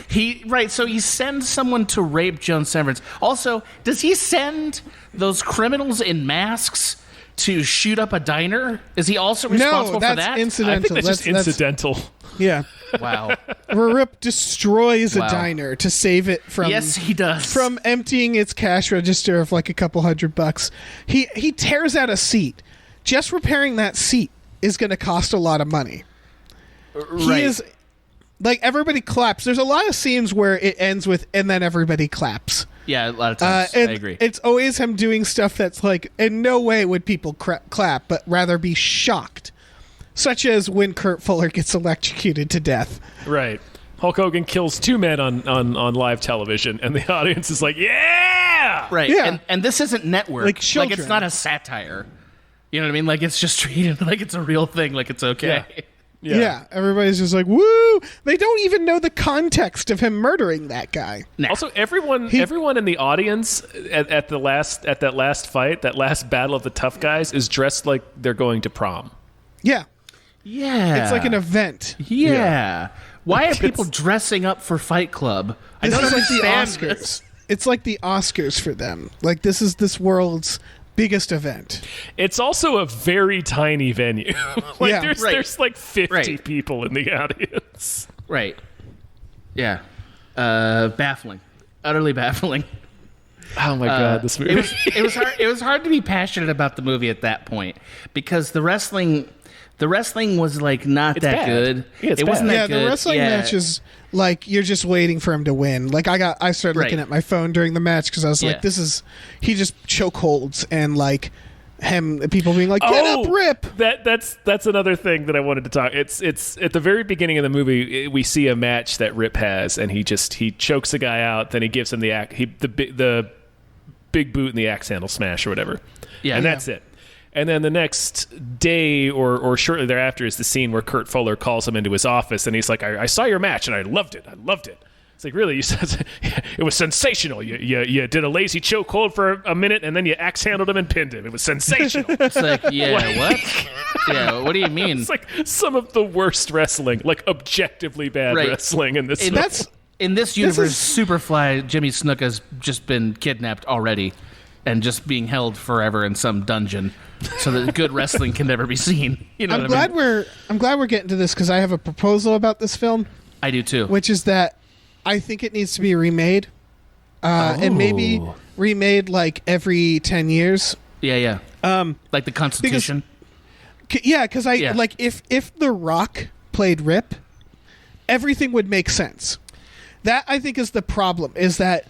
So he sends someone to rape Joan Severance. Also, does he send those criminals in masks to shoot up a diner? Is he also responsible for that? Incidental. I think that's just incidental. Yeah. Wow. Where Rip destroys a diner to save it from. Yes, he does. From emptying its cash register of like a couple $100. He tears out a seat. Just repairing that seat is going to cost a lot of money. Right. He is like, everybody claps. There's a lot of scenes where it ends with and then everybody claps. Yeah, a lot of times. I agree. It's always him doing stuff that's like, in no way would people clap, but rather be shocked. Such as when Kurt Fuller gets electrocuted to death. Right. Hulk Hogan kills 2 men on live television, and the audience is like, yeah! Right. Yeah. And this isn't network. Like children. It's not a satire. You know what I mean? Like, it's just treated like it's a real thing, like it's okay. Yeah. Everybody's just like, woo! They don't even know the context of him murdering that guy. Nah. Also, everyone in the audience at that last fight, that last battle of the tough guys, is dressed like they're going to prom. Yeah. Yeah. It's like an event. Yeah. Why are people dressing up for Fight Club? I don't understand the Oscars. It's like the Oscars for them. Like, this is this world's biggest event. It's also a very tiny venue. There's like 50 people in the audience. Right. Yeah. Baffling. Utterly baffling. Oh my God, this movie. It was hard to be passionate about the movie at that point, because the wrestling was like not that good. Yeah, it wasn't that good. The wrestling match is like, you're just waiting for him to win. Like, I started looking at my phone during the match because I was like, he just chokeholds, and like people being like, get up, Rip. That's another thing that I wanted to talk. It's at the very beginning of the movie, we see a match that Rip has, and he chokes a guy out, then he gives him the big boot and the axe handle smash or whatever. Yeah, and that's it. And then the next day or shortly thereafter is the scene where Kurt Fuller calls him into his office, and he's like, I saw your match and I loved it. It's like, really? You said it was sensational. You did a lazy chokehold for a minute, and then you axe handled him and pinned him. It was sensational. It's like, what? Yeah, what do you mean? It's like some of the worst wrestling, like objectively bad wrestling in this film. In this universe, Superfly Jimmy Snuka's just been kidnapped already and just being held forever in some dungeon, so that good wrestling can never be seen. You know I'm glad we're getting to this, because I have a proposal about this film. I do too. Which is that I think it needs to be remade, and maybe remade like every 10 years. Yeah. Like the Constitution. Because like if The Rock played Rip, everything would make sense. That, I think, is the problem, is that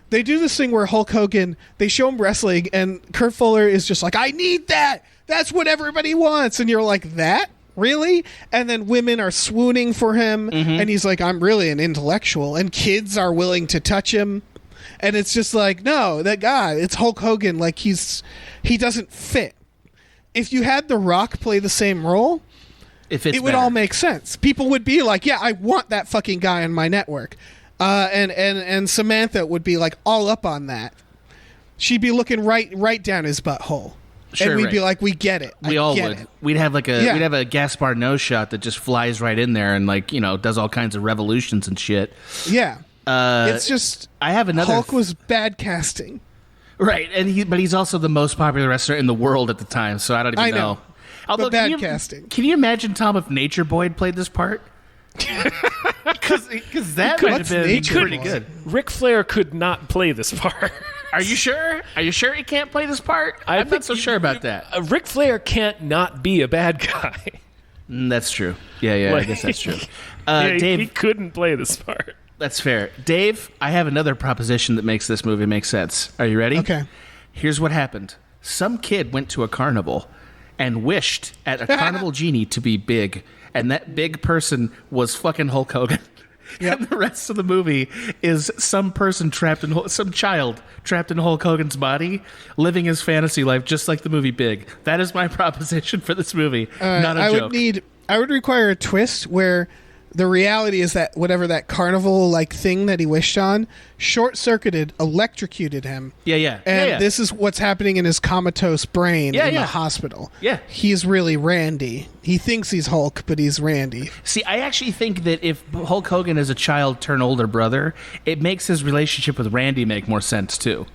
they do this thing where Hulk Hogan, they show him wrestling, and Kurt Fuller is just like, I need that. That's what everybody wants. And you're like, that? Really? And then women are swooning for him, and he's like, I'm really an intellectual. And kids are willing to touch him. And it's just like, no, that guy, it's Hulk Hogan. Like, he doesn't fit. If you had The Rock play the same role, it would all make sense. People would be like, yeah, I want that fucking guy on my network. And Samantha would be like all up on that. She'd be looking right down his butthole. Sure, and we'd be like, we get it. We all would. We'd have we'd have a Gaspar Noé shot that just flies right in there and does all kinds of revolutions and shit. Yeah. It's just, I have another. Hulk was bad casting. Right, but he's also the most popular wrestler in the world at the time, so I don't even know. Although, but bad casting. Can you imagine, Tom, if Nature Boy had played this part? Because that would have been pretty good. Ric Flair could not play this part. Are you sure? Are you sure he can't play this part? I'm not so sure about that. Ric Flair can't not be a bad guy. That's true. Yeah, I guess that's true. Dave, he couldn't play this part. That's fair. Dave, I have another proposition that makes this movie make sense. Are you ready? Okay. Here's what happened. Some kid went to a carnival and wished at a carnival genie to be big, and that big person was fucking Hulk Hogan. Yep. And the rest of the movie is some child trapped in Hulk Hogan's body, living his fantasy life just like the movie Big. That is my proposition for this movie. Not a joke. I would require a twist where the reality is that whatever that carnival-like thing that he wished on short-circuited, electrocuted him. Yeah. And this is what's happening in his comatose brain in the hospital. Yeah. He's really Randy. He thinks he's Hulk, but he's Randy. See, I actually think that if Hulk Hogan is a child turned older brother, it makes his relationship with Randy make more sense, too.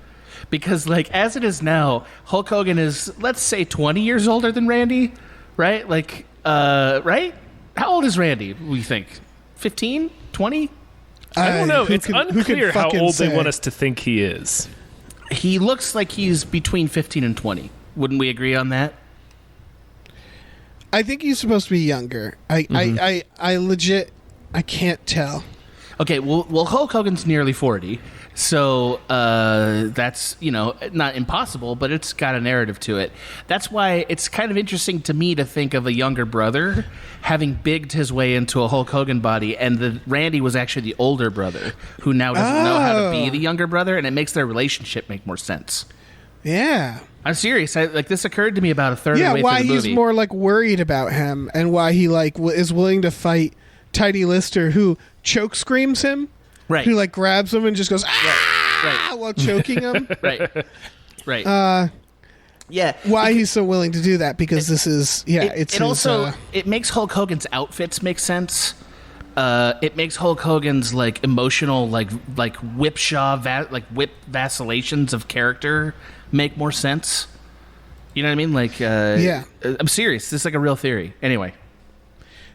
Because, like, as it is now, Hulk Hogan is, let's say, 20 years older than Randy, right? Like, right? How old is Randy, we think? 15? 20? I don't know. It's unclear how old they want us to think he is. He looks like he's between 15 and 20. Wouldn't we agree on that? I think he's supposed to be younger. I legit, I can't tell. Okay, well, Hulk Hogan's nearly 40. So that's, not impossible, but it's got a narrative to it. That's why it's kind of interesting to me to think of a younger brother having bigged his way into a Hulk Hogan body, and Randy was actually the older brother who now doesn't know how to be the younger brother, and it makes their relationship make more sense. Yeah. I'm serious. This occurred to me about a third of the way through the movie. Yeah, why he's more worried about him, and why he is willing to fight Tidy Lister, who choke screams him. Right. Who grabs him and just goes while choking him. Right. Yeah. Why he's so willing to do that? Because this is it makes Hulk Hogan's outfits make sense. It makes Hulk Hogan's emotional whip vacillations of character make more sense. You know what I mean? I'm serious. This is a real theory. Anyway.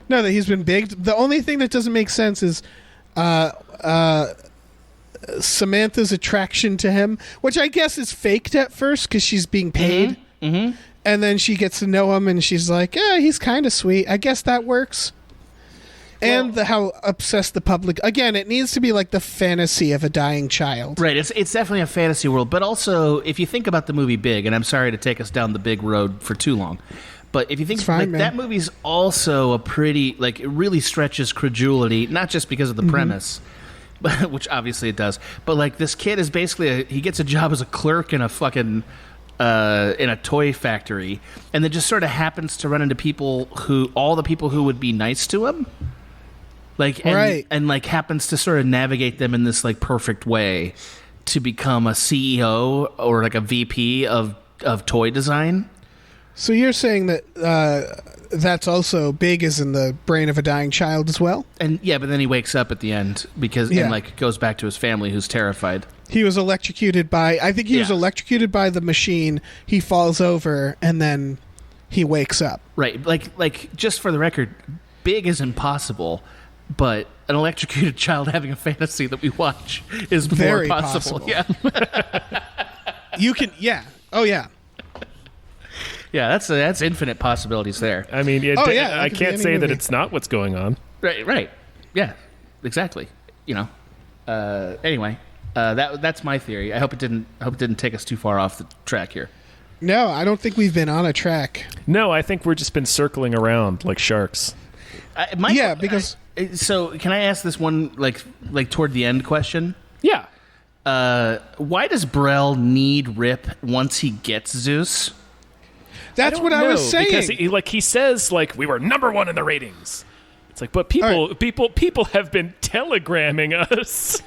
No, that he's been big. The only thing that doesn't make sense is Samantha's attraction to him, which I guess is faked at first because she's being paid. Mm-hmm. And then she gets to know him and she's like, yeah, he's kind of sweet. I guess that works. And how obsessed the public... Again, it needs to be the fantasy of a dying child. Right, it's definitely a fantasy world. But also, if you think about the movie Big, and I'm sorry to take us down the big road for too long, but if you think that movie's also a pretty... it really stretches credulity, not just because of the premise, which obviously it does, but this kid is basically... he gets a job as a clerk in a fucking... in a toy factory, and then just sort of happens to run into all the people who would be nice to him. And happens to sort of navigate them in this perfect way to become a CEO or a VP of toy design. So you're saying that that's also Big is in the brain of a dying child as well? And but then he wakes up at the end because and goes back to his family who's terrified. He was electrocuted by was electrocuted by the machine. He falls over and then he wakes up. Right. Just for the record, Big is impossible. But an electrocuted child having a fantasy that we watch is very more possible. Yeah. You can, yeah. Oh, yeah. Yeah, that's infinite possibilities there. I mean, I can't say that it's not what's going on. Right. Yeah, exactly. Anyway, that's my theory. I hope it didn't take us too far off the track here. No, I don't think we've been on a track. No, I think we've just been circling around like sharks. Because... So, can I ask this one, toward the end question? Yeah. Why does Brel need Rip once he gets Zeus? That's what I was saying. Because he says, we were number one in the ratings. It's but people have been telegramming us.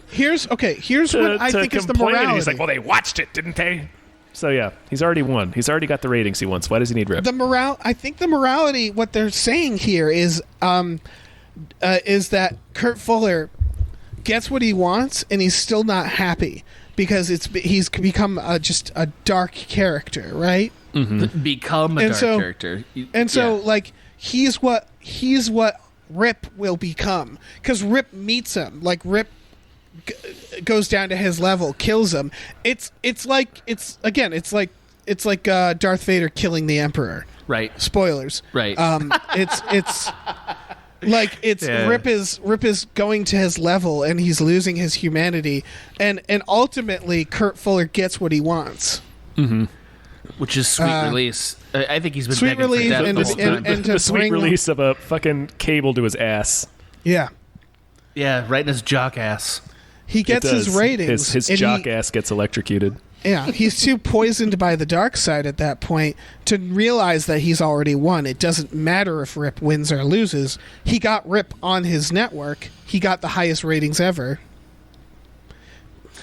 Here's what I think is the morality. He's well, they watched it, didn't they? So yeah, he's already won. He's already got the ratings he wants. Why does he need Rip? I think the morality, what they're saying here is that Kurt Fuller gets what he wants and he's still not happy because he's become just a dark character, right? Mm-hmm. Become a dark character, and so like he's what Rip will become, because Rip meets him. Like Rip goes down to his level, kills him. It's like Darth Vader killing the Emperor. Right. Spoilers. Right. It's like Rip is going to his level and he's losing his humanity, and ultimately Kurt Fuller gets what he wants. Mm-hmm. Which is sweet release. I think he's been sweet begging release for death and the sweet release of a fucking cable to his ass. Yeah. Yeah, right in his jock ass. He gets his ratings. His jock ass gets electrocuted. Yeah, he's too poisoned by the dark side at that point to realize that he's already won. It doesn't matter if Rip wins or loses. He got Rip on his network. He got the highest ratings ever.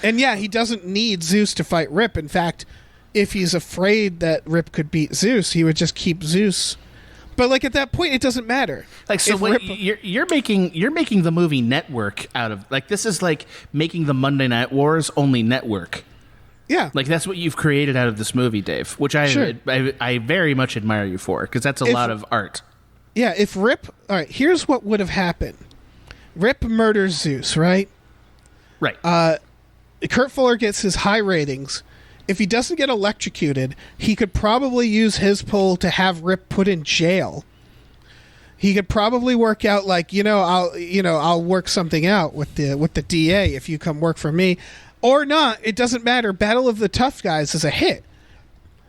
And yeah, he doesn't need Zeus to fight Rip. In fact, if he's afraid that Rip could beat Zeus, he would just keep Zeus. But like at that point, it doesn't matter. Like so, you're making the movie network out of, like, this is like making the Monday Night Wars only network. Yeah, like that's what you've created out of this movie, Dave. Which I very much admire you for, because that's a lot of art. Yeah, if Rip, all right, here's what would have happened. Rip murders Zeus, right? Right. Kurt Fuller gets his high ratings. If he doesn't get electrocuted, he could probably use his pull to have Rip put in jail. He could probably work out like, I'll work something out with the DA if you come work for me, or not. It doesn't matter. Battle of the Tough Guys is a hit.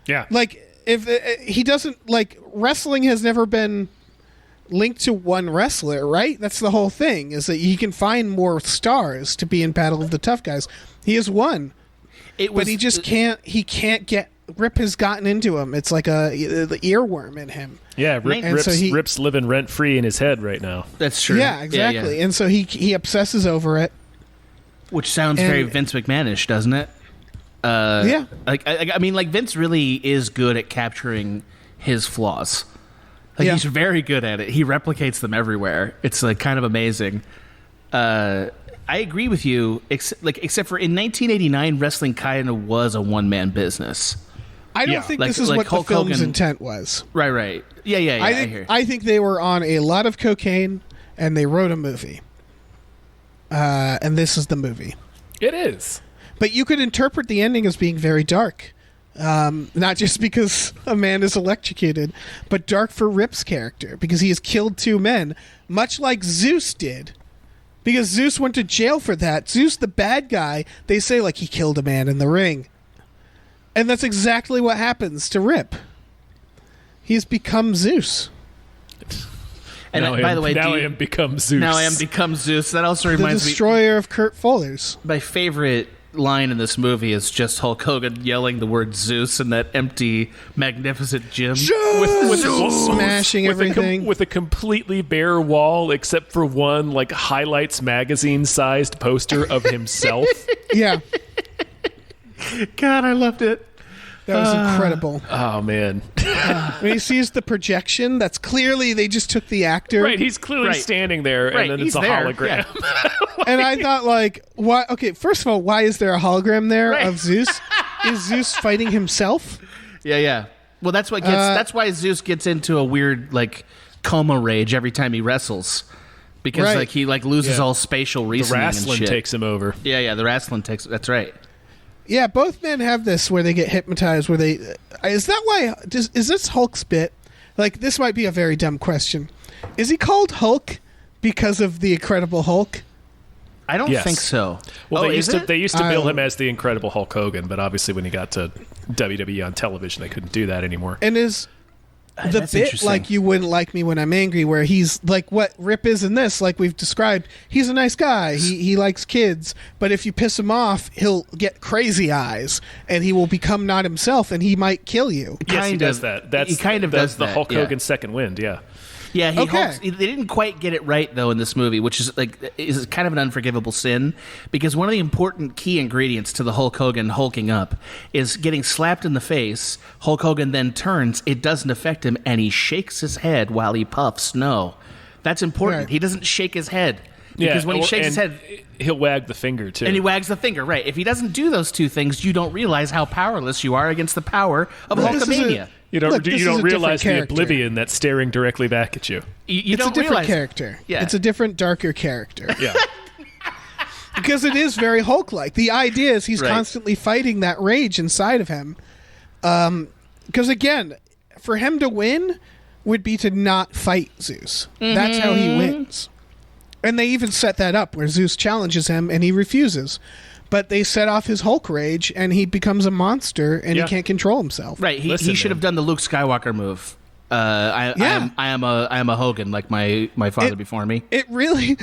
Yeah. Like if he doesn't, like, wrestling has never been linked to one wrestler, right? That's the whole thing, is that he can find more stars to be in Battle of the Tough Guys. He has one. But he just can't. He can't get. Rip has gotten into him. It's like the earworm in him. Yeah, Rip's living rent free in his head right now. That's true. Yeah, exactly. Yeah. And so he obsesses over it. Which sounds very Vince McMahon-ish, doesn't it? Yeah. I mean, like, Vince really is good at capturing his flaws. Like, he's very good at it. He replicates them everywhere. It's like kind of amazing. I agree with you, except for in 1989, wrestling kind of was a one-man business. I don't think this is what the film's intent was. Right. Yeah. I think they were on a lot of cocaine, and they wrote a movie. And this is the movie. It is. But you could interpret the ending as being very dark. Not just because a man is electrocuted, but dark for Rip's character, because he has killed two men, much like Zeus did. Because Zeus went to jail for that. Zeus, the bad guy, they say, like, he killed a man in the ring. And that's exactly what happens to Rip. He's become Zeus. And by the way, now I am become Zeus. Now I am become Zeus. That also reminds me, the destroyer of Kurt Fuller's. My favorite line in this movie is just Hulk Hogan yelling the word Zeus in that empty, magnificent gym. With smashing everything. With a completely bare wall, except for one, like, Highlights magazine-sized poster of himself. Yeah. God, I loved it. That was incredible. Oh, man. When he sees the projection, that's clearly they just took the actor. Right, he's clearly standing there, and then it's a hologram. Yeah. And I thought, like, why? Okay, first of all, why is there a hologram there of Zeus? Is Zeus fighting himself? Yeah. Well, that's what gets. That's why Zeus gets into a weird, like, coma rage every time he wrestles, because like he loses all spatial reasoning. The wrestling and shit. Takes him over. Yeah. The wrestling takes. That's right. Yeah, both men have this where they get hypnotized. Where they is that why? Is this Hulk's bit? Like, this might be a very dumb question. Is he called Hulk because of the Incredible Hulk? I don't think so. Well, they used to bill him as the Incredible Hulk Hogan, but obviously when he got to WWE on television, they couldn't do that anymore. And is the bit like You Wouldn't Like Me When I'm Angry, where he's like what Rip is in this, like we've described, he's a nice guy. He likes kids, but if you piss him off, he'll get crazy eyes and he will become not himself and he might kill you. Yes, he does that. He kind of does the Hulk Hogan second wind, yeah. Yeah, they didn't quite get it right though in this movie, which is kind of an unforgivable sin, because one of the important key ingredients to the Hulk Hogan hulking up is getting slapped in the face. Hulk Hogan then turns, it doesn't affect him, and he shakes his head while he puffs. No, that's important. Right. He doesn't shake his head Because when he shakes his head, he'll wag the finger too. And he wags the finger, right? If he doesn't do those two things, you don't realize how powerless you are against the power of Hulkamania. You don't realize the Oblivion that's staring directly back at you. It's a different character. Yeah. It's a different, darker character. Yeah. Because it is very Hulk-like. The idea is he's constantly fighting that rage inside of him. Because, again, for him to win would be to not fight Zeus. Mm-hmm. That's how he wins. And they even set that up where Zeus challenges him and he refuses. But they set off his Hulk rage and he becomes a monster and he can't control himself. Right. He should have done the Luke Skywalker move. I am a Hogan, like my father before me. It really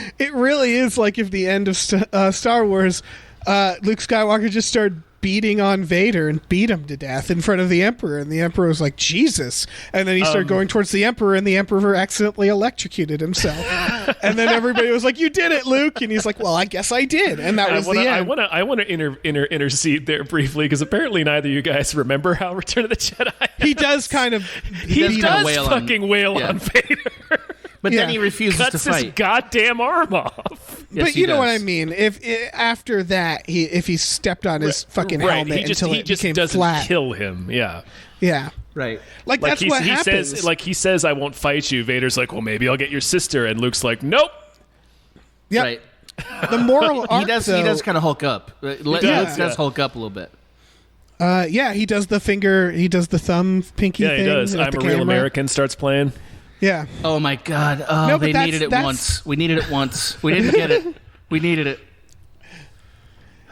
is like if the end of Star Wars, Luke Skywalker just started beating on Vader and beat him to death in front of the Emperor, and the Emperor was like, Jesus, and then he started going towards the Emperor, and the Emperor accidentally electrocuted himself. And then everybody was like, you did it, Luke, and he's like, well, I guess I did, and that was the end. I want to intercede there briefly, because apparently neither of you guys remember how Return of the Jedi he does kind of he does fucking wail on Vader. But then he refuses to fight. Cuts his goddamn arm off. Yes, but you know what I mean. If after that, if he stepped on his fucking helmet until it became doesn't flat, kill him. Yeah. Right. Like that's what happens. He says, I won't fight you. Vader's like, well, maybe I'll get your sister. And Luke's like, nope. Yep. Right. The moral arc, he does kind of Hulk up. Luke does Hulk up a little bit. He does the finger. He does the thumb pinky thing. Yeah, he does. I'm a Real American starts playing. Yeah. Oh my God. Oh, no, they needed it once. We needed it once. We didn't get it. We needed it.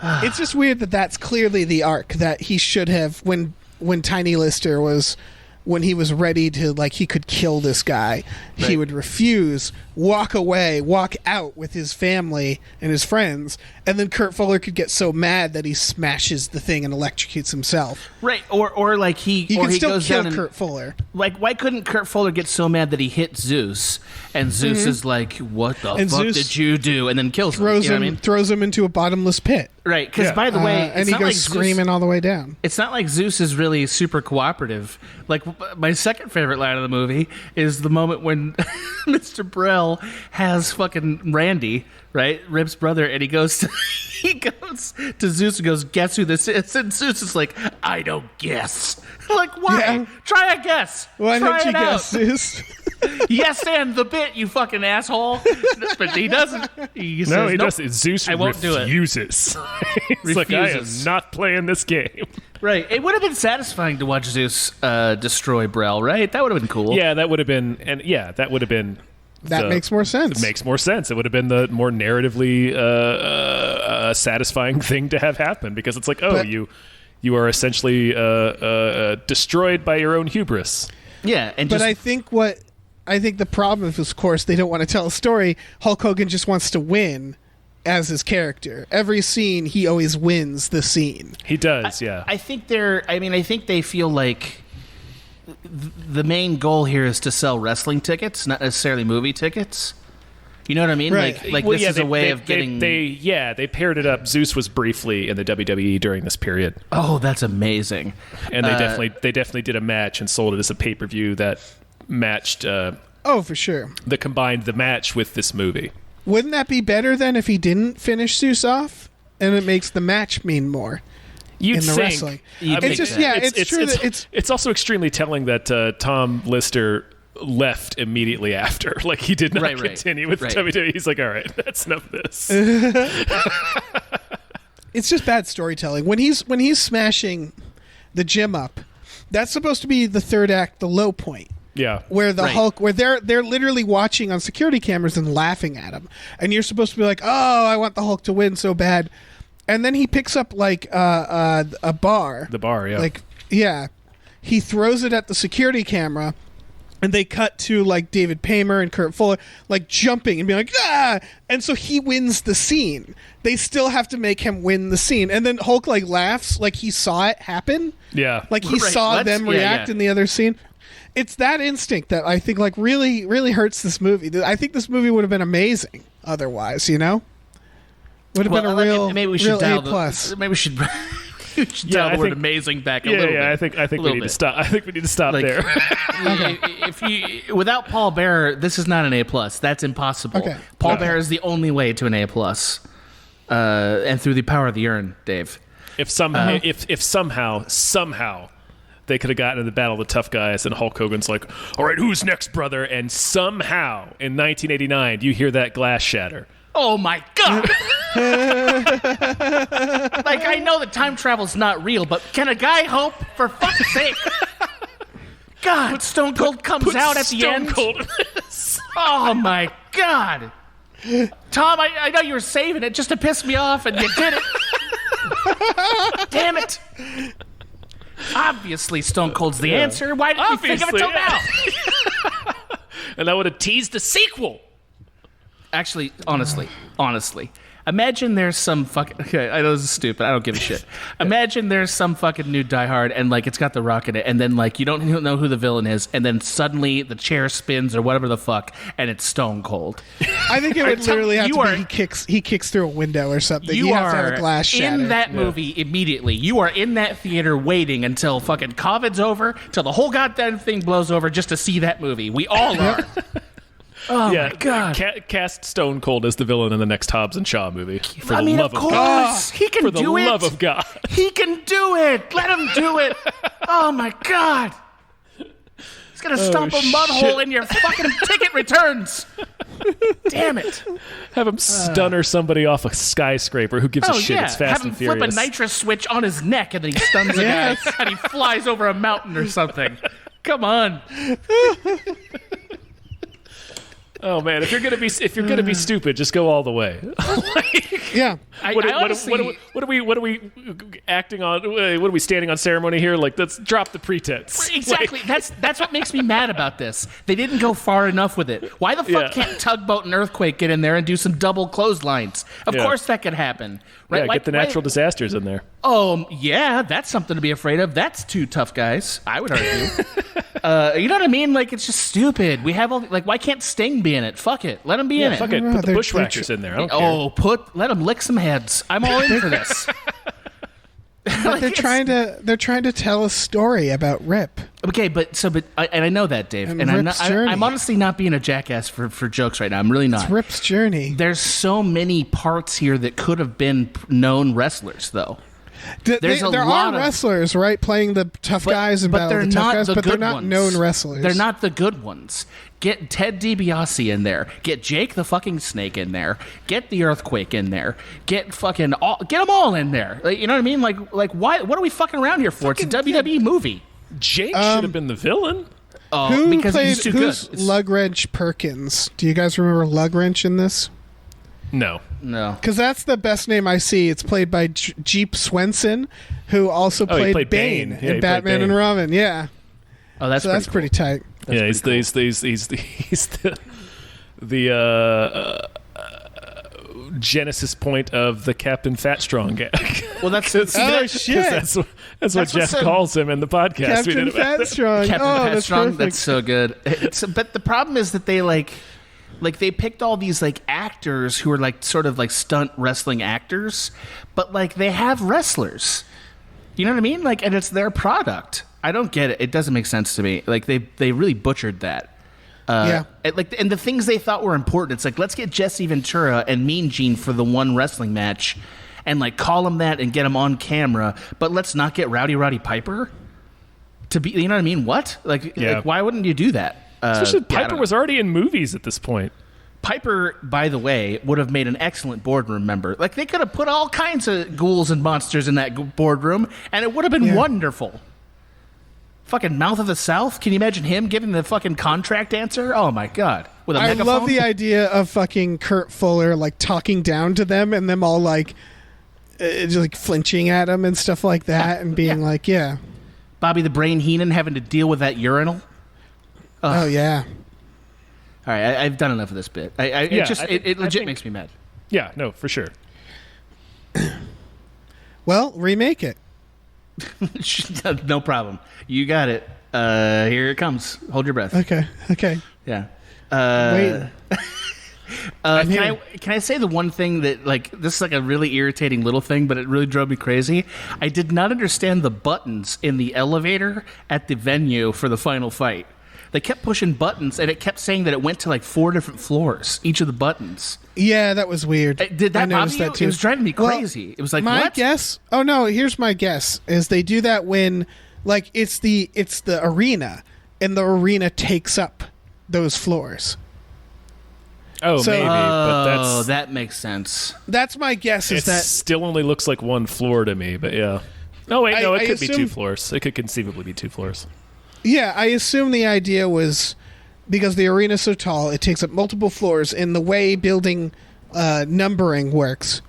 It's just weird that's clearly the arc that he should have when Tiny Lister was, when he was ready to, like, he could kill this guy, he would refuse, walk away, walk out with his family and his friends, and then Kurt Fuller could get so mad that he smashes the thing and electrocutes himself. Right, or like he can still goes kill down Kurt Fuller. Like, why couldn't Kurt Fuller get so mad that he hit Zeus, and Zeus is like, "What the fuck Zeus did you do?" and then kills him. Throws him into a bottomless pit. Right, because by the way, and he goes like screaming all the way down. It's not like Zeus is really super cooperative. Like, my second favorite line of the movie is the moment when Mr. Brell has fucking Randy, right, Rip's brother, and he goes to Zeus and goes, "Guess who this is?" And Zeus is like, "I don't guess." Like, why? Yeah. Try a guess. Why don't you guess, Zeus? Yes, and the bit, you fucking asshole. But he doesn't. He says, he doesn't. Zeus refuses. He's like, I am not playing this game. Right. It would have been satisfying to watch Zeus destroy Brell, right? That would have been cool. Yeah, that would have been. That makes more sense. It makes more sense. It would have been the more narratively satisfying thing to have happen, because it's like, you are essentially destroyed by your own hubris. Yeah, but I think the problem is, of course, they don't want to tell a story. Hulk Hogan just wants to win as his character. Every scene, he always wins the scene. He does, yeah. I think they feel like the main goal here is to sell wrestling tickets, not necessarily movie tickets. You know what I mean? Right. Like this is a way of getting... They paired it up. Zeus was briefly in the WWE during this period. Oh, that's amazing. And they definitely did a match and sold it as a pay-per-view that matched... for sure. Combined the match with this movie. Wouldn't that be better then if he didn't finish Zeus off? And it makes the match mean more. You'd in the think. Wrestling. It's true. It's also extremely telling that Tom Lister left immediately after. Like, he did not continue with WWE. He's like, all right, that's enough of this. It's just bad storytelling. When he's smashing the gym up, that's supposed to be the third act, the low point. Yeah. Where the Hulk, where they're literally watching on security cameras and laughing at him. And you're supposed to be like, oh, I want the Hulk to win so bad. And then he picks up like a bar. The bar, yeah. Like, yeah. He throws it at the security camera, and they cut to like David Paymer and Kurt Fuller like jumping and being like, ah! And so he wins the scene. They still have to make him win the scene. And then Hulk like laughs like he saw it happen. Yeah. Like he saw them react in the other scene. It's that instinct that I think like really, really hurts this movie. I think this movie would have been amazing otherwise, you know? Would have been a real, maybe we should real A+. Maybe we should You should tell the word amazing back a little bit. I think we need to stop. I think we need to stop there. If you without Paul Bearer, this is not an A+. That's impossible. Okay. Paul Bearer is the only way to an A+. And through the power of the urn, Dave. If somehow they could have gotten to the Battle of the Tough Guys, and Hulk Hogan's like, all right, who's next, brother? And somehow, in 1989, you hear that glass shatter. Oh, my God. Like, I know that time travel's not real, but can a guy hope? For fuck's sake. God, Stone Cold comes out at the end. Oh, my God. Tom, I know you were saving it just to piss me off, and you did it. Damn it. Obviously, Stone Cold's the answer. Why didn't we think of it till now? And that would have teased a sequel. Actually, honestly, imagine there's some fucking... Okay, I know this is stupid. I don't give a shit. Imagine there's some fucking new Die Hard, and, like, it's got The Rock in it, and then, like, you don't know who the villain is, and then suddenly the chair spins or whatever the fuck, and it's Stone Cold. I think it would literally have to be he kicks through a window or something. You have to have a glass shatter. In that movie immediately. You are in that theater waiting until fucking COVID's over, till the whole goddamn thing blows over just to see that movie. We all are. Oh my God! Cast Stone Cold as the villain in the next Hobbs and Shaw movie. For the love of God, he can do it. For the love of God, he can do it. Let him do it. Oh my God! He's gonna stomp a mud hole in your fucking ticket returns. Damn it! Have him stunner somebody off a skyscraper. Who gives a shit? It's Fast and Furious. Have him flip a nitrous switch on his neck and then he stuns a guy and he flies over a mountain or something. Come on. Oh man, if you're gonna be stupid, just go all the way. Yeah. What are we acting on? What are we standing on ceremony here? Like, let's drop the pretense. Exactly. That's what makes me mad about this. They didn't go far enough with it. Why the fuck can't Tugboat and Earthquake get in there and do some double clotheslines? Of course that could happen. Right? Yeah, get the natural disasters in there. Oh, yeah, that's something to be afraid of. That's two tough guys, I would argue. You know what I mean? Like, it's just stupid. We have all, like, why can't Sting be in it? Fuck it. Let him be in it. Fuck it. Put the Bushwhackers in there. I don't care. Let them lick some heads. I'm all in for this. But they're trying to tell a story about Rip. Okay, and I know that, Dave. And I'm honestly not being a jackass for jokes right now. I'm really not. It's Rip's journey. There's so many parts here that could have been known wrestlers, though. There are wrestlers, right, playing the tough guys and Battle of the Tough Guys, but they're not known wrestlers. They're not the good ones. Get Ted DiBiase in there. Get Jake the fucking Snake in there. Get the Earthquake in there. Get them all in there. Like, you know what I mean? Like why? What are we fucking around here for? It's a WWE movie. Jake should have been the villain. Who's Lug Wrench Perkins? Do you guys remember Lug Wrench in this? No. Because that's the best name I see. It's played by Jeep Swenson, who also played Bane in Batman and Robin. Yeah. Oh, that's pretty tight. He's the genesis point of the Captain Fatstrong gag. Well, that's shit. That's what Jeff calls him in the podcast. Captain Fatstrong. Captain Fatstrong. That's so good. But the problem is that they they picked all these like actors who are like sort of like stunt wrestling actors, but like they have wrestlers. You know what I mean? Like, and it's their product. I don't get it. It doesn't make sense to me. Like they really butchered that. And the things they thought were important. It's like, let's get Jesse Ventura and Mean Gene for the one wrestling match, and like call them that and get them on camera. But let's not get Roddy Piper to be. You know what I mean? What? Like why wouldn't you do that? Especially Piper was already in movies at this point. Piper, by the way, would have made an excellent boardroom member. Like, they could have put all kinds of ghouls and monsters in that boardroom, and it would have been wonderful. Fucking Mouth of the South? Can you imagine him giving the fucking contract answer? Oh, my God. With a megaphone? I love the idea of fucking Kurt Fuller, like, talking down to them, and them all, like, just, like flinching at him and stuff like that, and being like, Bobby the Brain Heenan having to deal with that urinal. Oh, yeah. All right, I've done enough of this bit. It legit makes me mad. Yeah, no, for sure. Well, remake it. No problem. You got it. Here it comes. Hold your breath. Okay. Yeah. Wait. Can I say the one thing that, like, this is like a really irritating little thing, but it really drove me crazy? I did not understand the buttons in the elevator at the venue for the final fight. They kept pushing buttons, and it kept saying that it went to like 4 different floors, each of the buttons. Yeah, that was weird. Did that bother you? That too. It was driving me crazy. Well, it was like, my what? guess. Oh no, here's my guess: is they do that when, like, it's the arena, and the arena takes up those floors. Oh, so, maybe, but that makes sense. That's my guess. Is that still only looks like 1 floor to me? But yeah. Oh wait, no, it could be 2 floors. It could conceivably be 2 floors. Yeah, I assume the idea was because the arena's so tall, it takes up multiple floors, and the way building numbering works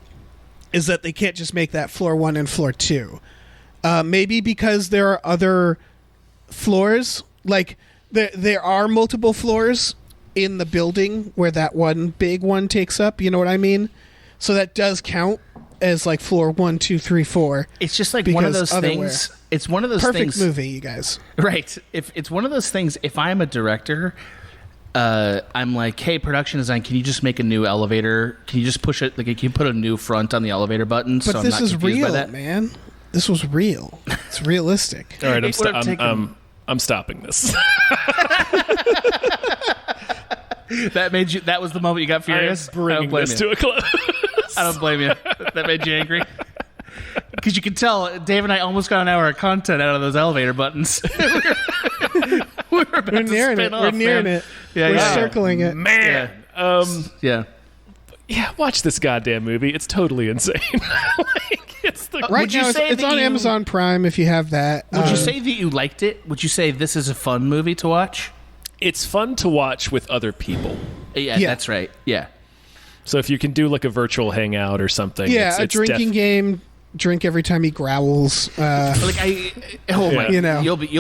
is that they can't just make that floor 1 and floor 2. Maybe because there are other floors, like there are multiple floors in the building where that one big one takes up. You know what I mean? So that does count as like floor 1, 2, 3, 4. It's just like one of those things. It's one of those perfect things. Movie, you guys. Right. If it's one of those things. If I'm a director, I'm like, hey, production design, can you just make a new elevator? Can you just push it? Like, can you put a new front on the elevator button? But so this I'm not is real, by that? man. This was real. It's realistic. All right, I'm stopping this. That was the moment you got furious? I am bringing this to a close. I don't blame you. That made you angry? Because you can tell, Dave and I almost got an hour of content out of those elevator buttons. We're nearing it. We're nearing it. Yeah, we're circling it. Man. Yeah. Yeah, watch this goddamn movie. It's totally insane. Right now, it's on Amazon Prime if you have that. Would you say that you liked it? Would you say this is a fun movie to watch? It's fun to watch with other people. Yeah, that's right. Yeah. So if you can do like a virtual hangout or something. Yeah, a drinking game. Drink every time he growls. You'll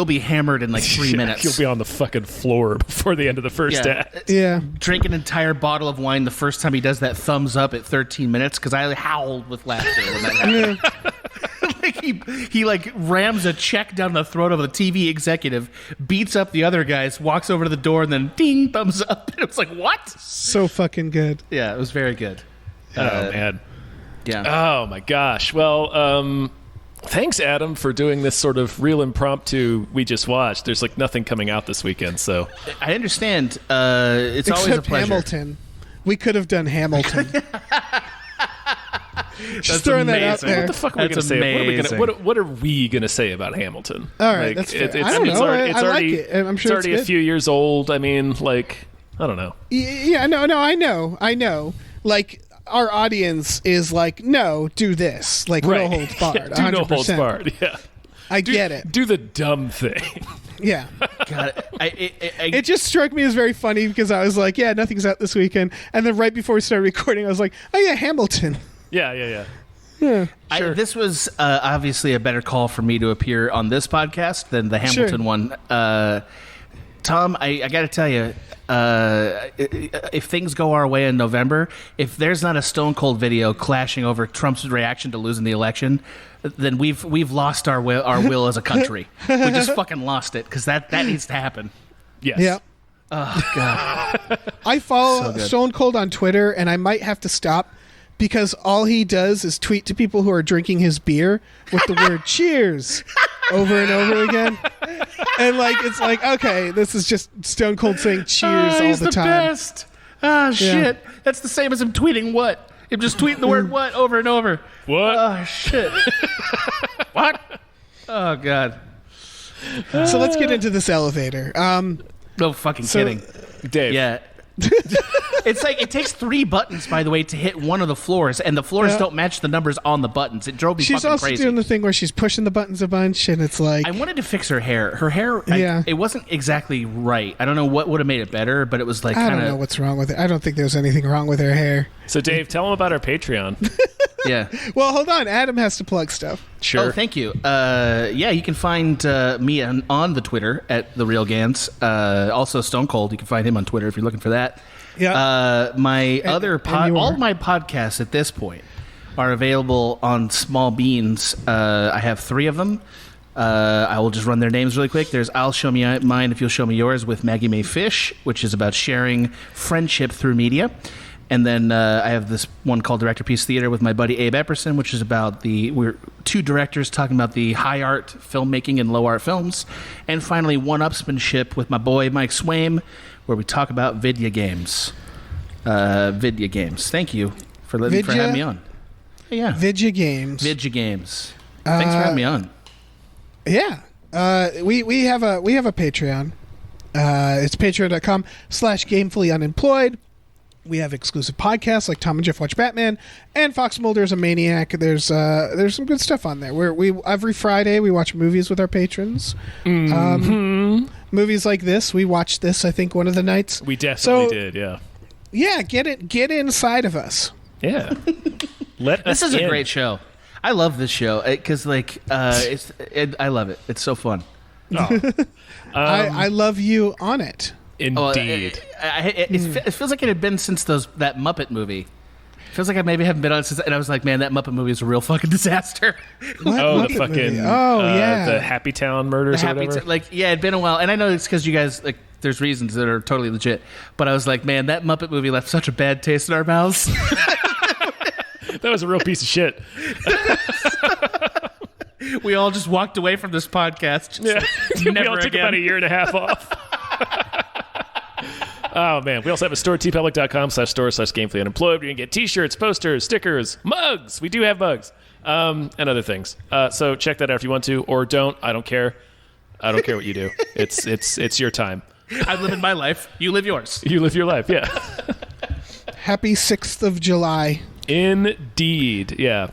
be hammered in like 3 minutes. You'll be on the fucking floor before the end of the first act. Yeah. Drink an entire bottle of wine the first time he does that thumbs up at 13 minutes because I howled with laughter when that happened. Like he like rams a check down the throat of a TV executive, beats up the other guys, walks over to the door, and then ding, thumbs up. It was like, what? So fucking good. Yeah, it was very good. Oh man. Yeah. Oh my gosh. Well, thanks, Adam, for doing this sort of real impromptu we just watched. There's like nothing coming out this weekend, so I understand. It's Except always a pleasure. Hamilton. We could have done Hamilton. Just throwing that out there. What the fuck are we going to say? What are we going to say about Hamilton? All right, that's fair. I don't know. I like it. I'm sure it's already a few years old. I mean, like, I don't know. Yeah, no, I know. Like, our audience is like, no, do this. Like, no holds barred. Yeah, do 100%. No holds barred, yeah. I get it. Do the dumb thing. Yeah. God, it just struck me as very funny because I was like, yeah, nothing's out this weekend. And then right before we started recording, I was like, oh, yeah, Hamilton. Yeah. Yeah, sure. This was obviously a better call for me to appear on this podcast than the Hamilton one. Tom, I got to tell you, if things go our way in November, if there's not a Stone Cold video clashing over Trump's reaction to losing the election, then we've lost our will as a country. We just fucking lost it because that needs to happen. Yes. Yeah. Oh God. I follow Stone Cold on Twitter, and I might have to stop because all he does is tweet to people who are drinking his beer with the word "cheers" over and over again. And like it's like, okay, this is just Stone Cold saying cheers all the time. Best. Shit. Yeah. That's the same as him tweeting what? Him just tweeting the word what over and over. What? Oh shit. What? Oh God. So let's get into this elevator. No fucking kidding. Dave. Yeah. It's like it takes 3 buttons, by the way, to hit one of the floors, and the floors don't match the numbers on the buttons. It drove me fucking crazy. She's also doing the thing where she's pushing the buttons a bunch, and it's like... I wanted to fix her hair. Her hair, it wasn't exactly right. I don't know what would have made it better, but it was like I don't know what's wrong with it. I don't think there's anything wrong with her hair. So, Dave, tell them about our Patreon. Yeah. Well, hold on. Adam has to plug stuff. Sure. Oh, thank you. You can find me on the Twitter at The Real Gans. Also, Stone Cold. You can find him on Twitter if you're looking for that. Yeah. All my podcasts at this point are available on Small Beans. I have 3 of them. I will just run their names really quick. There's I'll Show Me Mine If You'll Show Me Yours with Maggie Mae Fish, which is about sharing friendship through media. And then I have this one called Director Piece Theater with my buddy Abe Epperson, which is about we're two directors talking about the high art filmmaking and low art films. And finally, One-Upsmanship with my boy Mike Swaim, where we talk about video games. Thank you for having me on. Yeah. Vidya Games. Thanks for having me on. Yeah. We have a Patreon. It's patreon.com/gamefullyunemployed. We have exclusive podcasts like Tom and Jeff Watch Batman and Fox Mulder's a Maniac. There's some good stuff on there. We every Friday we watch movies with our patrons. Movies like this. We watched this, I think, one of the nights. We definitely did, yeah. Yeah, get inside of us. Yeah. This is a great show. I love this show because I love it. It's so fun. Oh. I love you on it. Indeed. It feels like it had been since that Muppet movie. It feels like I maybe haven't been on it since, and I was like, man, that Muppet movie is a real fucking disaster. What the Muppet fucking movie? Yeah, the Happy Town murders or whatever. It'd been a while, and I know it's because you guys there's reasons that are totally legit, but I was like, man, that Muppet movie left such a bad taste in our mouths. That was a real piece of shit. We all just walked away from this podcast. We all took about a year and a half off. Oh, man. We also have a store, tpublic.com/store/gamefullyunemployed. You can get t-shirts, posters, stickers, mugs. We do have mugs. And other things. So check that out if you want to, or don't. I don't care. I don't care what you do. It's your time. I'm living my life. You live yours. You live your life, yeah. Happy 6th of July. Indeed, yeah.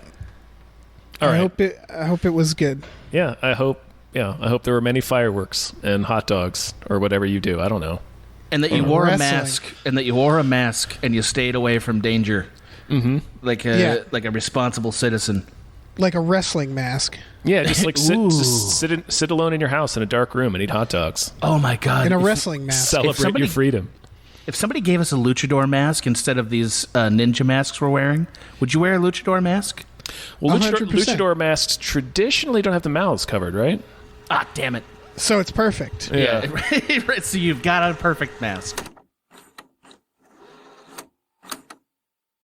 All right. I hope it was good. Yeah, I hope there were many fireworks and hot dogs or whatever you do. I don't know. And that you wore a mask, and you stayed away from danger, like a responsible citizen, like a wrestling mask. Yeah, just like sit alone in your house in a dark room and eat hot dogs. Oh my god! In a wrestling mask, celebrate your freedom. If somebody gave us a luchador mask instead of these ninja masks we're wearing, would you wear a luchador mask? Well, luchador masks traditionally don't have the mouths covered, right? Ah, damn it. So it's perfect. Yeah. So you've got a perfect mask.